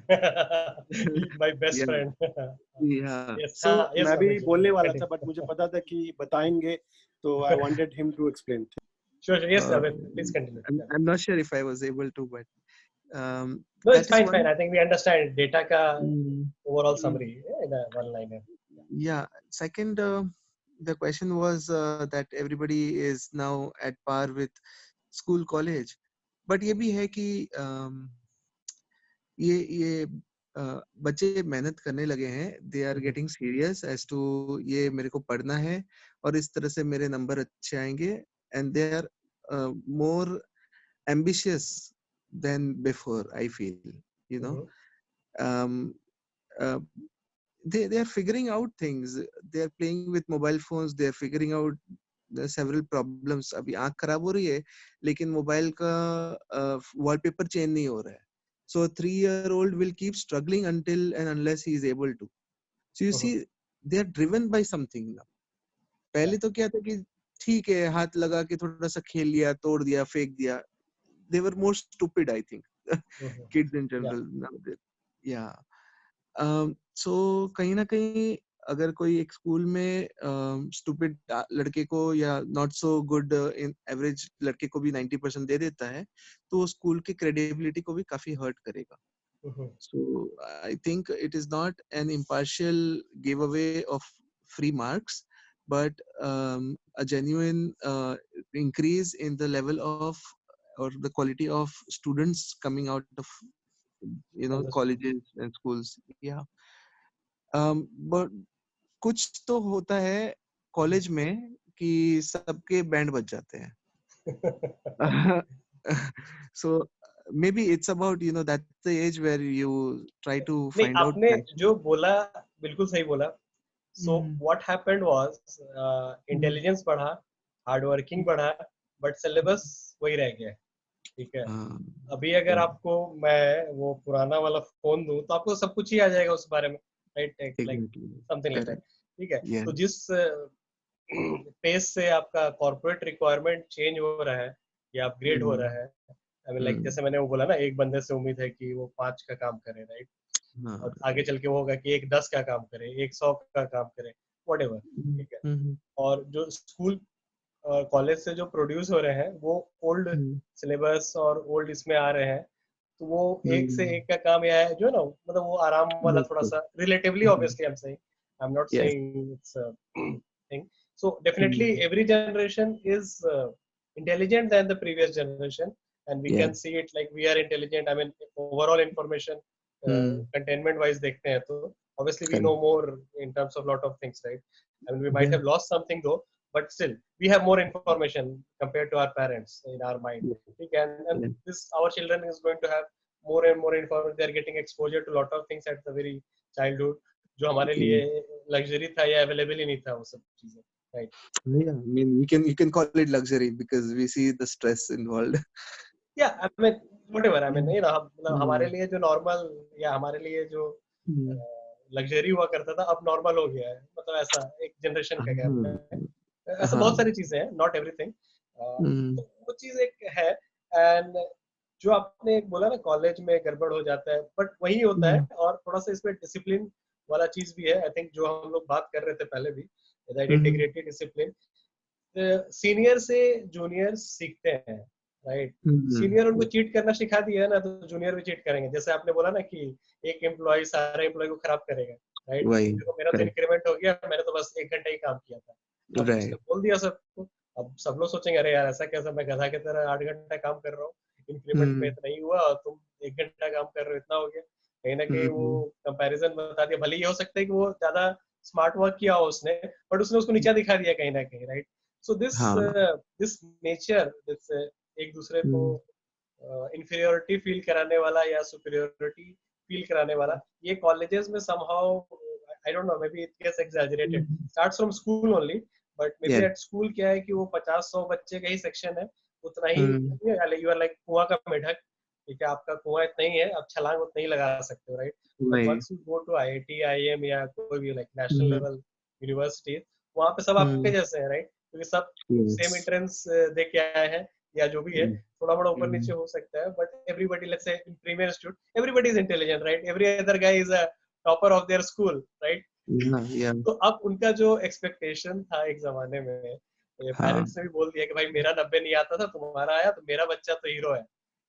my best friend. Yeah. Yes, So yes, मैं भी Abhijit. बोलने वाला था, but मुझे पता था कि बताएंगे, तो I wanted him to explain. Sure. Yes, Abhijit, please continue. I'm not sure if I was able to, but no, it's fine. I think we understand data ka overall summary in a one liner. Yeah. Second, the question was that everybody is now at par with school, college. But ये भी है कि ये बच्चे मेहनत करने लगे हैं. They are getting serious as to ये मेरे को पढ़ना है और इस तरह से मेरे नंबर अच्छे आएंगे, and they are more ambitious than before, I feel. They are figuring out things. They are playing with mobile phones. They are figuring out several problems. अभी आँख खराब हो रही है, लेकिन मोबाइल का वॉलपेपर चेंज नहीं हो रहा है. So a 3-year-old will keep struggling until and unless he is able to. So you see, they are driven by something now. पहले तो क्या था कि ठीक है, हाथ लगा के थोड़ा सा खेल लिया, तोड़ दिया, फेंक दिया. They were more stupid, I think. Kids in general. Yeah. So कहीं ना कहीं अगर कोई एक स्कूल में स्टूपिड लड़के को या not so good in average लड़के को भी 90% दे देता है, तो स्कूल की क्रेडिबिलिटी को भी काफी हर्ट करेगा. So I think it is not an impartial giveaway of free marks, but a genuine increase in the level of or the quality of students coming out of colleges and schools. Yeah. But कुछ तो होता है college में कि सबके band बज जाते हैं. So maybe it's about that's the age where you try to find out. आपने जो बोला बिल्कुल सही बोला. So what happened was intelligence बढ़ा, hard working बढ़ा, but syllabus वही रह गया. ठीक है। हाँ, अभी अगर आपको मैं वो पुराना वाला फोन दूं तो आपको सब कुछ ही आ जाएगा उस बारे में, right, like exactly. Something like that. Correct. ठीक है, Yeah. तो जिस पेस से आपका कॉर्पोरेट रिक्वायरमेंट चेंज हो रहा है या अपग्रेड हो रहा है, आई मीन लाइक जैसे मैंने वो बोला ना, एक बंदे से उम्मीद है कि वो 5 का काम करे, राइट, हाँ. और आगे चल के वो होगा कि एक 10 का काम करे, एक 100 का काम करे, व्हाटएवर। ठीक है, और जो स्कूल और कॉलेज से जो प्रोड्यूस हो रहे हैं वो ओल्ड सिलेबस और ओल्ड इसमें आ रहे हैं, तो वो एक से एक का काम या है जो है ना, मतलब वो आराम वाला थोड़ा सा relatively, obviously I am saying, I am not Yes. Saying it's thing. So definitely every generation is intelligent than the previous generation, and we Yeah. can see it like we are intelligent. I mean overall information containment wise dekhte hain to obviously we know more in terms of lot of things, right? I mean we might have lost something though, but still we have more information compared to our parents in our mind. Okay? And this our children is going to have more and more information. They are getting exposure to lot of things at the very childhood जो हमारे लिए luxury था या available ही नहीं था वो सब चीजें, right? Yeah, I mean, you can call it luxury because we see the stress involved. Yeah, I mean whatever, I mean you know मतलब हमारे लिए जो नॉर्मल या हमारे लिए जो लग्जरी हुआ करता था अब नॉर्मल हो गया है, मतलब ऐसा एक जनरेशन का गैप है, ऐसा बहुत सारी चीजें हैं, नॉट एवरीथिंग, तो वो चीज एक है। एंड जो आपने एक बोला ना कॉलेज में गड़बड़ हो जाता है, बट वही होता है, और थोड़ा सा इसमें डिसिप्लिन वाला चीज भी है, आई थिंक जो हम लोग बात कर रहे थे पहले भी, दैट इंटीग्रेटेड डिसिप्लिन। सीनियर से जूनियर सीखते हैं, राइट, सीनियर उनको चीट करना सिखा दिया है ना, तो जूनियर भी चीट करेंगे। जैसे आपने बोला ना कि एक एम्प्लॉय सारे एम्प्लॉय को खराब करेगा, राइट, देखो मेरा तो इंक्रीमेंट हो गया, मैंने तो बस 1 घंटा ही काम किया था, अब उसने बोल दिया सबको, अब सब लोग सोचेंगे अरे यार ऐसा कैसा, मैं गधा की तरह 8 घंटा काम कर रहा हूँ, इंक्रीमेंट में इतना ही हुआ और तुम 1 घंटा काम कर रहे हो, इतना हो गया। कहीं ना कहीं वो कंपैरिजन बता दिया, भले ये हो सकता है कि वो ज्यादा स्मार्ट वर्क किया हो उसने, बट उसने उसको नीचा दिखा दिया कहीं ना कहीं, right. So this nature, this एक दूसरे को इंफीरियोरिटी फील कराने वाला या सुपीरियोरिटी फील कराने वाला, ये कॉलेजेस में somehow I don't know, maybe it gets exaggerated, starts from school only, but maybe at school क्या है कि वो 50-100 बच्चे का ही सेक्शन है, उतना ही यू आर लाइक कुआं का मेढक, ठीक है, आपका कुआं इतना ही है, आप छलांग उतना ही लगा सकते हो, right. But once you go to IIT, IIM या कोई भी लाइक नेशनल लेवल यूनिवर्सिटी, वहां पे सब आपके जैसे हैं, राइट, क्योंकि सब सेम एंट्रेंस दे के आए हैं या जो भी है, थोड़ा बड़ा ऊपर नीचे हो सकता है, but everybody, let's say in premier institute everybody is intelligent, right, every other guy is a topper of their school, right. तो अब उनका जो एक्सपेक्टेशन था एक जमाने में, पेरेंट्स ने भी बोल दिया कि भाई मेरा 90 नहीं आता था, तुम्हारा आया तो मेरा बच्चा तो हीरो है,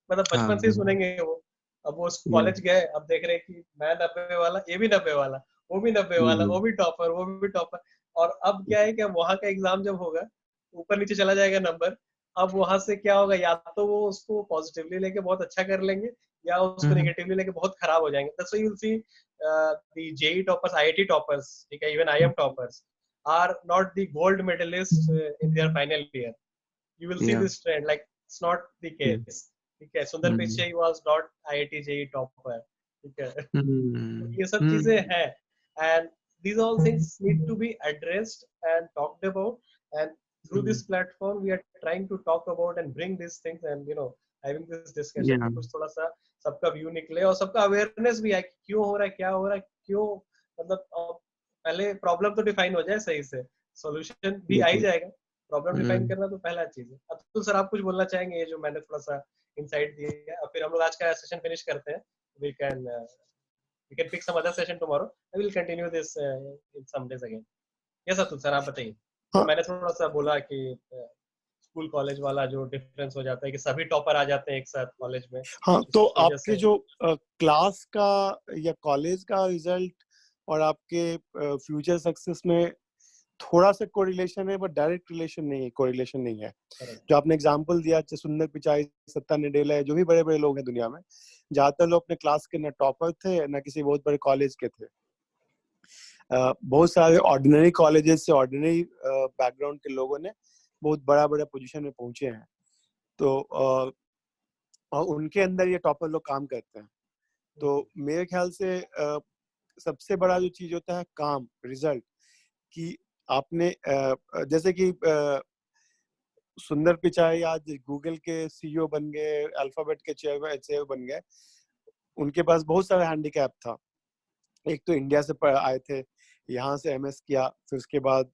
मतलब बचपन से ही सुनेंगे वो। अब वो कॉलेज गए, अब देख रहे हैं कि मैं 90 वाला, ये भी 90 वाला, वो भी 90 वाला, वो भी टॉपर, वो भी टॉपर, और अब क्या है कि वहां का एग्जाम जब होगा ऊपर नीचे चला जाएगा नंबर, अब वहां से क्या होगा, या तो वो उसको पॉजिटिवली लेके बहुत अच्छा कर लेंगे या उसको नेगेटिवली लेके बहुत खराब हो जाएंगे। That's why you will see the JEE toppers, IIT toppers, ठीक है, even IIM toppers are not the gold medalist in their final year. You will see this trend, like it's not the case. ठीक है, सुंदर Pichai was not IIT JEE topper, ठीक है। ये सब चीजें हैं, and these all things need to be addressed and talked about, and through this platform we are trying to talk about and bring these things, and you know having this discussion कि कुछ थोड़ा सा सबका view निकले और सबका awareness भी है कि क्यों हो रहा है, क्या हो रहा है, क्यों, मतलब पहले प्रॉब्लम तो डिफाइन हो जाए सही से, सॉल्यूशन भी आ ही जाएगा। प्रॉब्लम डिफाइन करना तो पहला चीज है। अतुल सर, आप कुछ बोलना चाहेंगे, ये जो मैंने थोड़ा सा इनसाइट दिए है, और फिर हम लोग आज का सेशन फिनिश करते हैं। We can pick some other session tomorrow, I will continue this in some days again. Yes Atul sir, आप बताइए। तो मैंने थोड़ा सा बोला कि स्कूल कॉलेज वाला जो डिफरेंस हो जाता है कि सभी टॉपर आ जाते हैं एक साथ कॉलेज में। हाँ, तो आपके जो क्लास का या कॉलेज का रिजल्ट और आपके फ्यूचर सक्सेस में थोड़ा सा कोरिलेशन है, बट डायरेक्ट रिलेशन नहीं है, कोरिलेशन नहीं है। जो आपने एग्जांपल दिया, सुंदर पिचाई, सत्ता नडेला है, जो भी बड़े बड़े लोग हैं दुनिया में, ज्यादातर लोग अपने क्लास के न टॉपर थे न किसी बहुत बड़े कॉलेज के थे। बहुत सारे ऑर्डिनरी कॉलेजेस से, ऑर्डिनरी बैकग्राउंड के लोगों ने बहुत बड़ा बड़ा पोजीशन में पहुंचे हैं। तो और उनके अंदर ये टॉपर लोग काम करते हैं। तो मेरे ख्याल से सबसे बड़ा जो चीज होता है काम, रिजल्ट, कि आपने जैसे कि सुंदर पिचाई आज गूगल के सीईओ बन गए, अल्फाबेट के चेयरमैन बन गए। उनके पास बहुत सारा हैंडीकैप था। एक तो इंडिया से आए थे, यहाँ से एमएस किया, फिर उसके बाद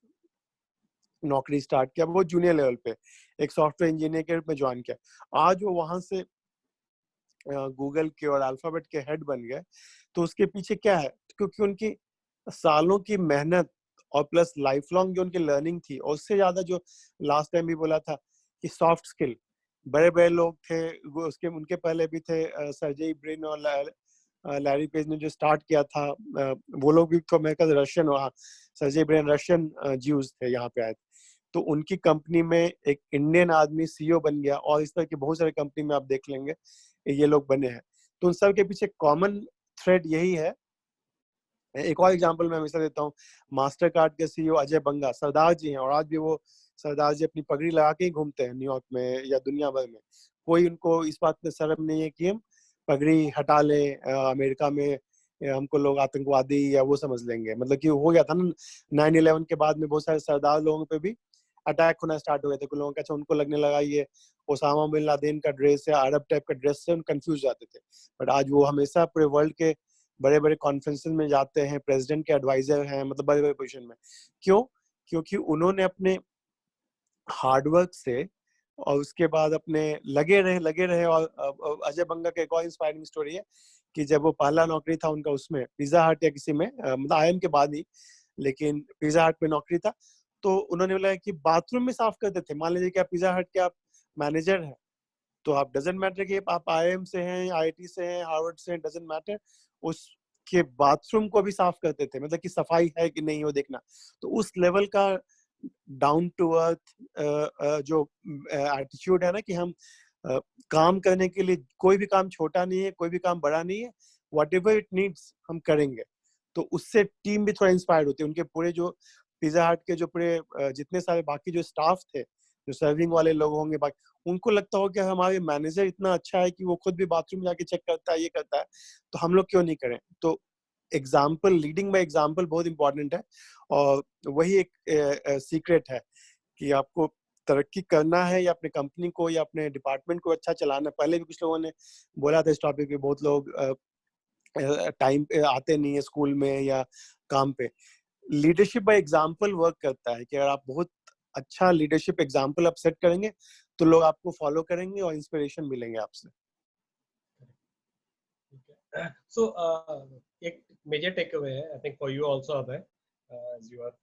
नौकरी स्टार्ट किया वो जूनियर लेवल पे, एक सॉफ्टवेयर इंजीनियर के रूप में ज्वाइन किया। आज वो वहां से गूगल के और अल्फाबेट के हेड बन गए। तो उसके पीछे क्या है? क्योंकि उनकी सालों की मेहनत और प्लस लाइफ लॉन्ग जो उनकी लर्निंग थी, और उससे ज्यादा जो लास्ट टाइम भी बोला था कि सॉफ्ट स्किल, बड़े बड़े लोग थे वो, उसके उनके पहले भी थे सर्जेई ब्रिन और लैरी पेज ने जो स्टार्ट किया था, वो लोग भी तो मेरे ख्याल Russian, Sergey Brin Russian Jews थे, यहाँ पे आए थे। तो उनकी कंपनी में एक इंडियन आदमी सीईओ बन गया, और इस तरह की बहुत सारी कंपनी में आप देख लेंगे ये लोग बने हैं। तो उन सब के पीछे कॉमन थ्रेड यही है। एक और एग्जांपल मैं हमेशा देता हूँ, मास्टर कार्ड के सीईओ अजय बंगा सरदार जी हैं, और आज भी वो सरदार जी अपनी पगड़ी लगा के ही घूमते हैं न्यूयॉर्क में या दुनिया भर में। कोई उनको इस बात में शर्म नहीं है कि हम पगड़ी हटा लें, अमेरिका में हमको लोग आतंकवादी या वो समझ लेंगे। मतलब कि हो गया था ना 9/11 के बाद में, बहुत सारे सरदार लोगों पे भी अटैक होना स्टार्ट हो गए थे। कुछ लोगों का अच्छा उनको लगने लगा ये ओसामा बिन लादेन का ड्रेस या अरब टाइप का ड्रेस से कंफ्यूज जाते थे। बट आज वो हमेशा पूरे वर्ल्ड के बड़े बड़े कॉन्फ्रेंसेस में जाते हैं, प्रेसिडेंट के एडवाइजर हैं, मतलब बड़े बड़े पोजीशन में। क्यों? क्योंकि उन्होंने अपने हार्डवर्क से और उसके बाद अपने लगे रहे। और अजय बंगा का एक और इंस्पायरिंग स्टोरी है कि जब वो पहला नौकरी था उनका उसमें पिज्जा हट या किसी में, मतलब आईएम के बाद ही, लेकिन पिज्जा हट में नौकरी था। तो उन्होंने बोला कि बाथरूम में साफ करते थे। मान लीजिए कि आप पिज्जा हट के आप मैनेजर हैं, तो आप डजेंट मैटर कि आप आईएम से हैं, आईआईटी से हैं, हार्वर्ड से हैं, डजेंट मैटर, उसके बाथरूम को भी साफ करते थे, मतलब कि सफाई है कि नहीं वो देखना। तो उस लेवल का डाउन टू अर्थ जो एटीट्यूड है ना, कि हम काम करने के लिए, कोई भी काम छोटा नहीं है, कोई भी काम बड़ा नहीं है, व्हाटएवर इट नीड्स हम करेंगे। तो उससे टीम भी थोड़ा इंस्पायर्ड होती है। उनके पूरे जो पिज्जा हट के जो पूरे जितने सारे बाकी जो स्टाफ थे, जो सर्विंग वाले लोग होंगे, बाकी उनको लगता हो कि हमारे मैनेजर इतना अच्छा है कि वो खुद भी बाथरूम जाके चेक करता है, ये करता है, तो हम लोग क्यों नहीं करें। तो एग्जाम्पल, लीडिंग बाय एग्जाम्पल बहुत इंपॉर्टेंट है। और वही एक सीक्रेट है कि आपको तरक्की करना है या अपने कंपनी को या अपने डिपार्टमेंट को अच्छा चलाना। पहले भी कुछ लोगों ने बोला था इस टॉपिक पे, बहुत लोग टाइम पे आते नहीं है स्कूल में या काम पे। लीडरशिप बाय एग्जाम्पल वर्क करता है कि अगर आप बहुत अच्छा लीडरशिप एग्जाम्पल आप सेट करेंगे तो लोग आपको फॉलो करेंगे और इंस्पिरेशन मिलेंगे आपसे। So एक major takeaway है, I think for you also, Abhay, as you are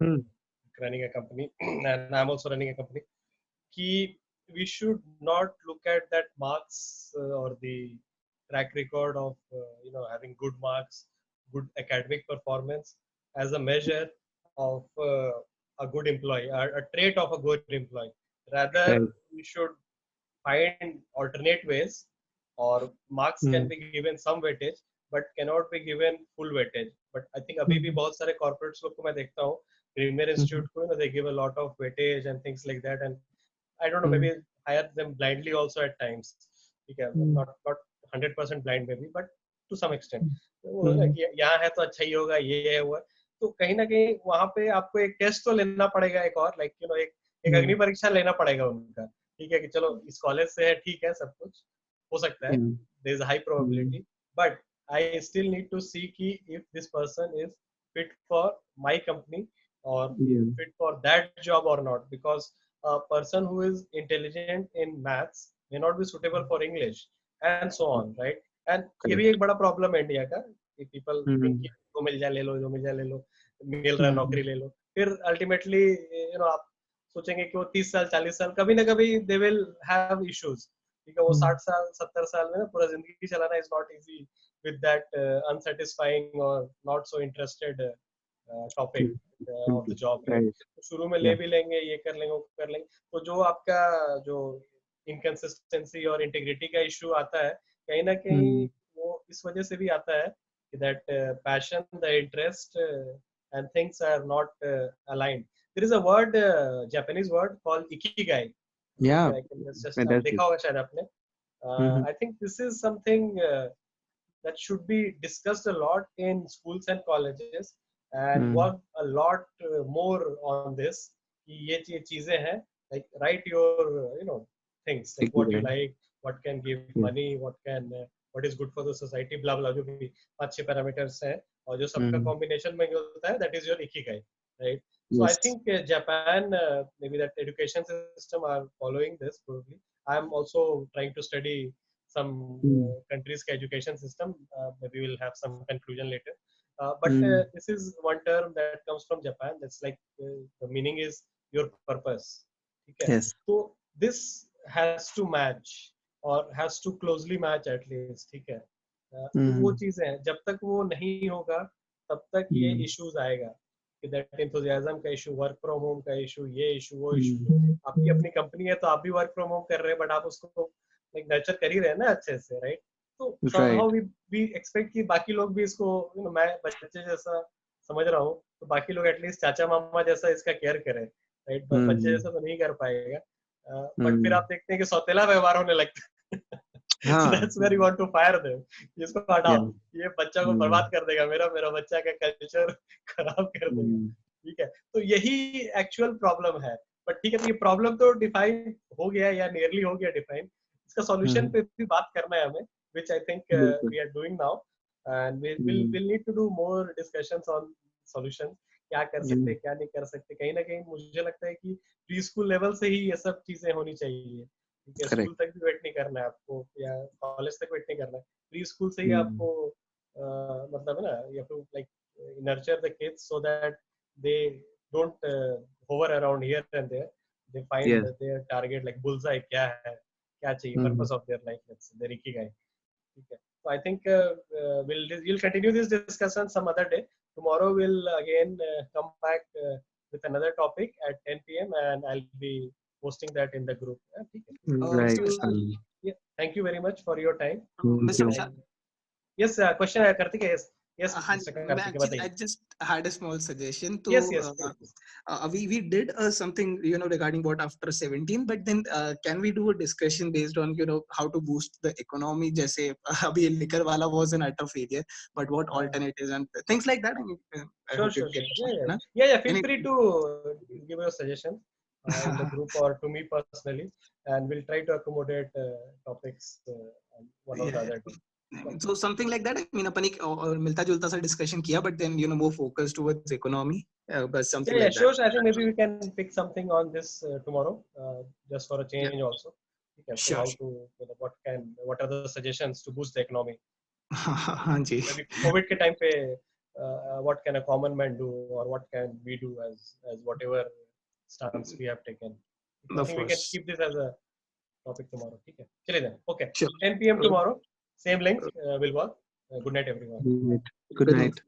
running a company and I'm also running a company, कि we should not look at that marks or the track record of having good marks, good academic performance as a measure of a good employee, a trait of a good employee. Rather, we should find alternate ways, or marks can be given some weightage but cannot be given full weightage. But I think अभी भी बहुत सारे corporates लोग को मैं देखता हूँ, Premier Institute को, they give a lot of weightage and things like that, and I don't know, maybe hire them blindly also at times. ठीक है, not 100% blind maybe, but to some extent. वो ना कि यहाँ है तो अच्छा ही होगा, ये है वो है। तो कहीं ना कहीं वहाँ पे आपको एक टेस्ट तो लेना पड़ेगा, एक और एक अग्नि परीक्षा लेना पड़ेगा उनका। ठीक है कि चलो इस कॉलेज से है, ठीक है, सब कुछ हो सकता है, there is a high probability, but I still need to see कि if this person is fit for my company or fit for that job or not, because a person who is intelligent in maths may not be suitable for English and so on, right? And ये भी एक बड़ा problem है India का कि people think कि जो मिल जाए ले लो, जो मिल जाए ले लो, मिल रहा है नौकरी ले लो, फिर ultimately आप सोचेंगे कि वो 30 साल 40 साल कभी ना कभी they will have issues। ठीक है, वो 60 साल 70 साल में ना पूरा जिंदगी चलाना is not easy with that unsatisfying or not so interested topic of the job। तो शुरू में ले भी लेंगे, ये कर लेंगे, वो कर लेंगे, तो जो आपका जो inconsistency और integrity का issue आता है, कहीं ना कहीं वो इस वजह से भी आता है कि that passion, the interest and things are not aligned। There is a word, Japanese word called ikigai। Yeah, देखा होगा शायद आपने। I think this is something that should be discussed a lot in schools and colleges and work a lot more on this, कि ये चीजें हैं like write your things like what you like, what can give money, what is good for the society, blah blah, जो भी 5-6 parameters हैं और जो सबका combination में होता है, that is your ikigai, right? So I think Japan, maybe that education system are following this probably. I am also trying to study some countries' education system. Maybe we'll have some conclusion later. But this is one term that comes from Japan. That's like the meaning is your purpose. Okay? Yes. So this has to match or has to closely match at least. ठीक है? तो वो चीजें हैं. जब तक वो नहीं होगा, तब तक ये issues आएगा. कि that enthusiasm का issue, work from home का issue, ये issue, वो issue. आपकी अपनी कंपनी है तो आप भी work from home कर रहे हैं, but आप उसको like nurture कर ही रहे हैं ना अच्छे से, right? तो somehow we expect कि बाकी लोग भी इसको मैं बच्चे जैसा समझ रहा हूँ, तो बाकी लोग एटलीस्ट चाचा मामा जैसा इसका केयर करें, राइट? बच्चे जैसा तो नहीं कर पाएगा, बट फिर आप देखते हैं कि सौतेला व्यवहार होने लगता है. So that's where you want to fire them. इसको हटाओ, ये बच्चा को बर्बाद कर देगा, मेरा बच्चा का कल्चर खराब कर देगा, ठीक है? तो यही एक्चुअल प्रॉब्लम है. बट ठीक है, तो ये प्रॉब्लम तो डिफाइन हो गया या नियरली हो गया डिफाइन. इसका सॉल्यूशन पे भी बात करना है हमें, which I think we are doing now, and we'll need to do more discussions on solutions. क्या कर सकते हैं, क्या नहीं कर सकते. कहीं ना कहीं मुझे लगता है कि प्री स्कूल लेवल से ही ये सब चीजें होनी चाहिए. स्कूल तक भी वेट नहीं करना है आपको या कॉलेज तक वेट नहीं करना है. प्री स्कूल से ही आपको मतलब है ना, you have to like nurture the kids so that they don't hover around here and there. They find their target, like bullseye क्या है, क्या चाहिए, purpose of their life, let's say, their ikigai. Okay. So I think we'll continue this discussion some other day. Tomorrow we'll again come back with another topic at 10 p.m. and I'll be posting that in the group. Right. Yeah. Thank you very much for your time. Mr. Vishal? Yes, question है Karthik. Yes. I just had a small suggestion. So, yes. We did something regarding what after 17, but then can we do a discussion based on how to boost the economy? जैसे अभी liquor वाला was an utter failure, but what alternatives and things like that. Sure. Yeah. Feel free to give your suggestions in the group or to me personally, and we'll try to accommodate topics one or the other day. So something like that. I mean, अपन एक मिलता जुलता सा discussion किया, but then more focus towards economy. But something like sure. that. I think maybe we can pick something on this tomorrow, just for a change also. Okay, so sure. How to what are the suggestions to boost the economy? हाँ जी. Maybe COVID के time पे what can a common man do, or what can we do as whatever stance we have taken. I think we can keep this as a topic tomorrow. ठीक है, चलिए then. Okay. Sure. 10 p.m. tomorrow. Same link will work. Good night, everyone. Good night.